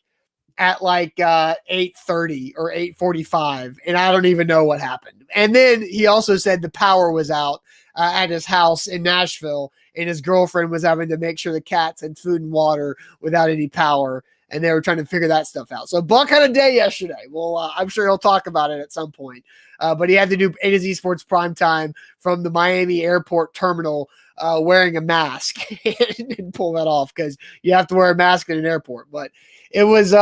8:30 or 8:45. And I don't even know what happened. And then he also said the power was out at his house in Nashville, and his girlfriend was having to make sure the cats had food and water without any power. And they were trying to figure that stuff out. So Buck had a day yesterday. Well, I'm sure he'll talk about it at some point. But he had to do A to Z Sports Primetime from the Miami airport terminal wearing a mask and pull that off because you have to wear a mask in an airport. But it was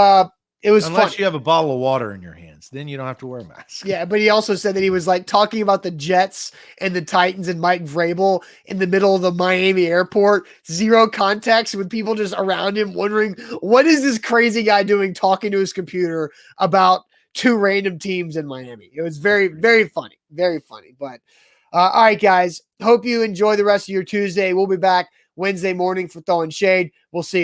It was Unless funny. you have a bottle of water in your hands, then you don't have to wear a mask. Yeah, but he also said that he was like talking about the Jets and the Titans and Mike Vrabel in the middle of the Miami airport. Zero context with people just around him wondering, what is this crazy guy doing talking to his computer about two random teams in Miami? It was very, very funny. Very funny. But all right, guys. Hope you enjoy the rest of your Tuesday. We'll be back Wednesday morning for Throwing Shade. We'll see you.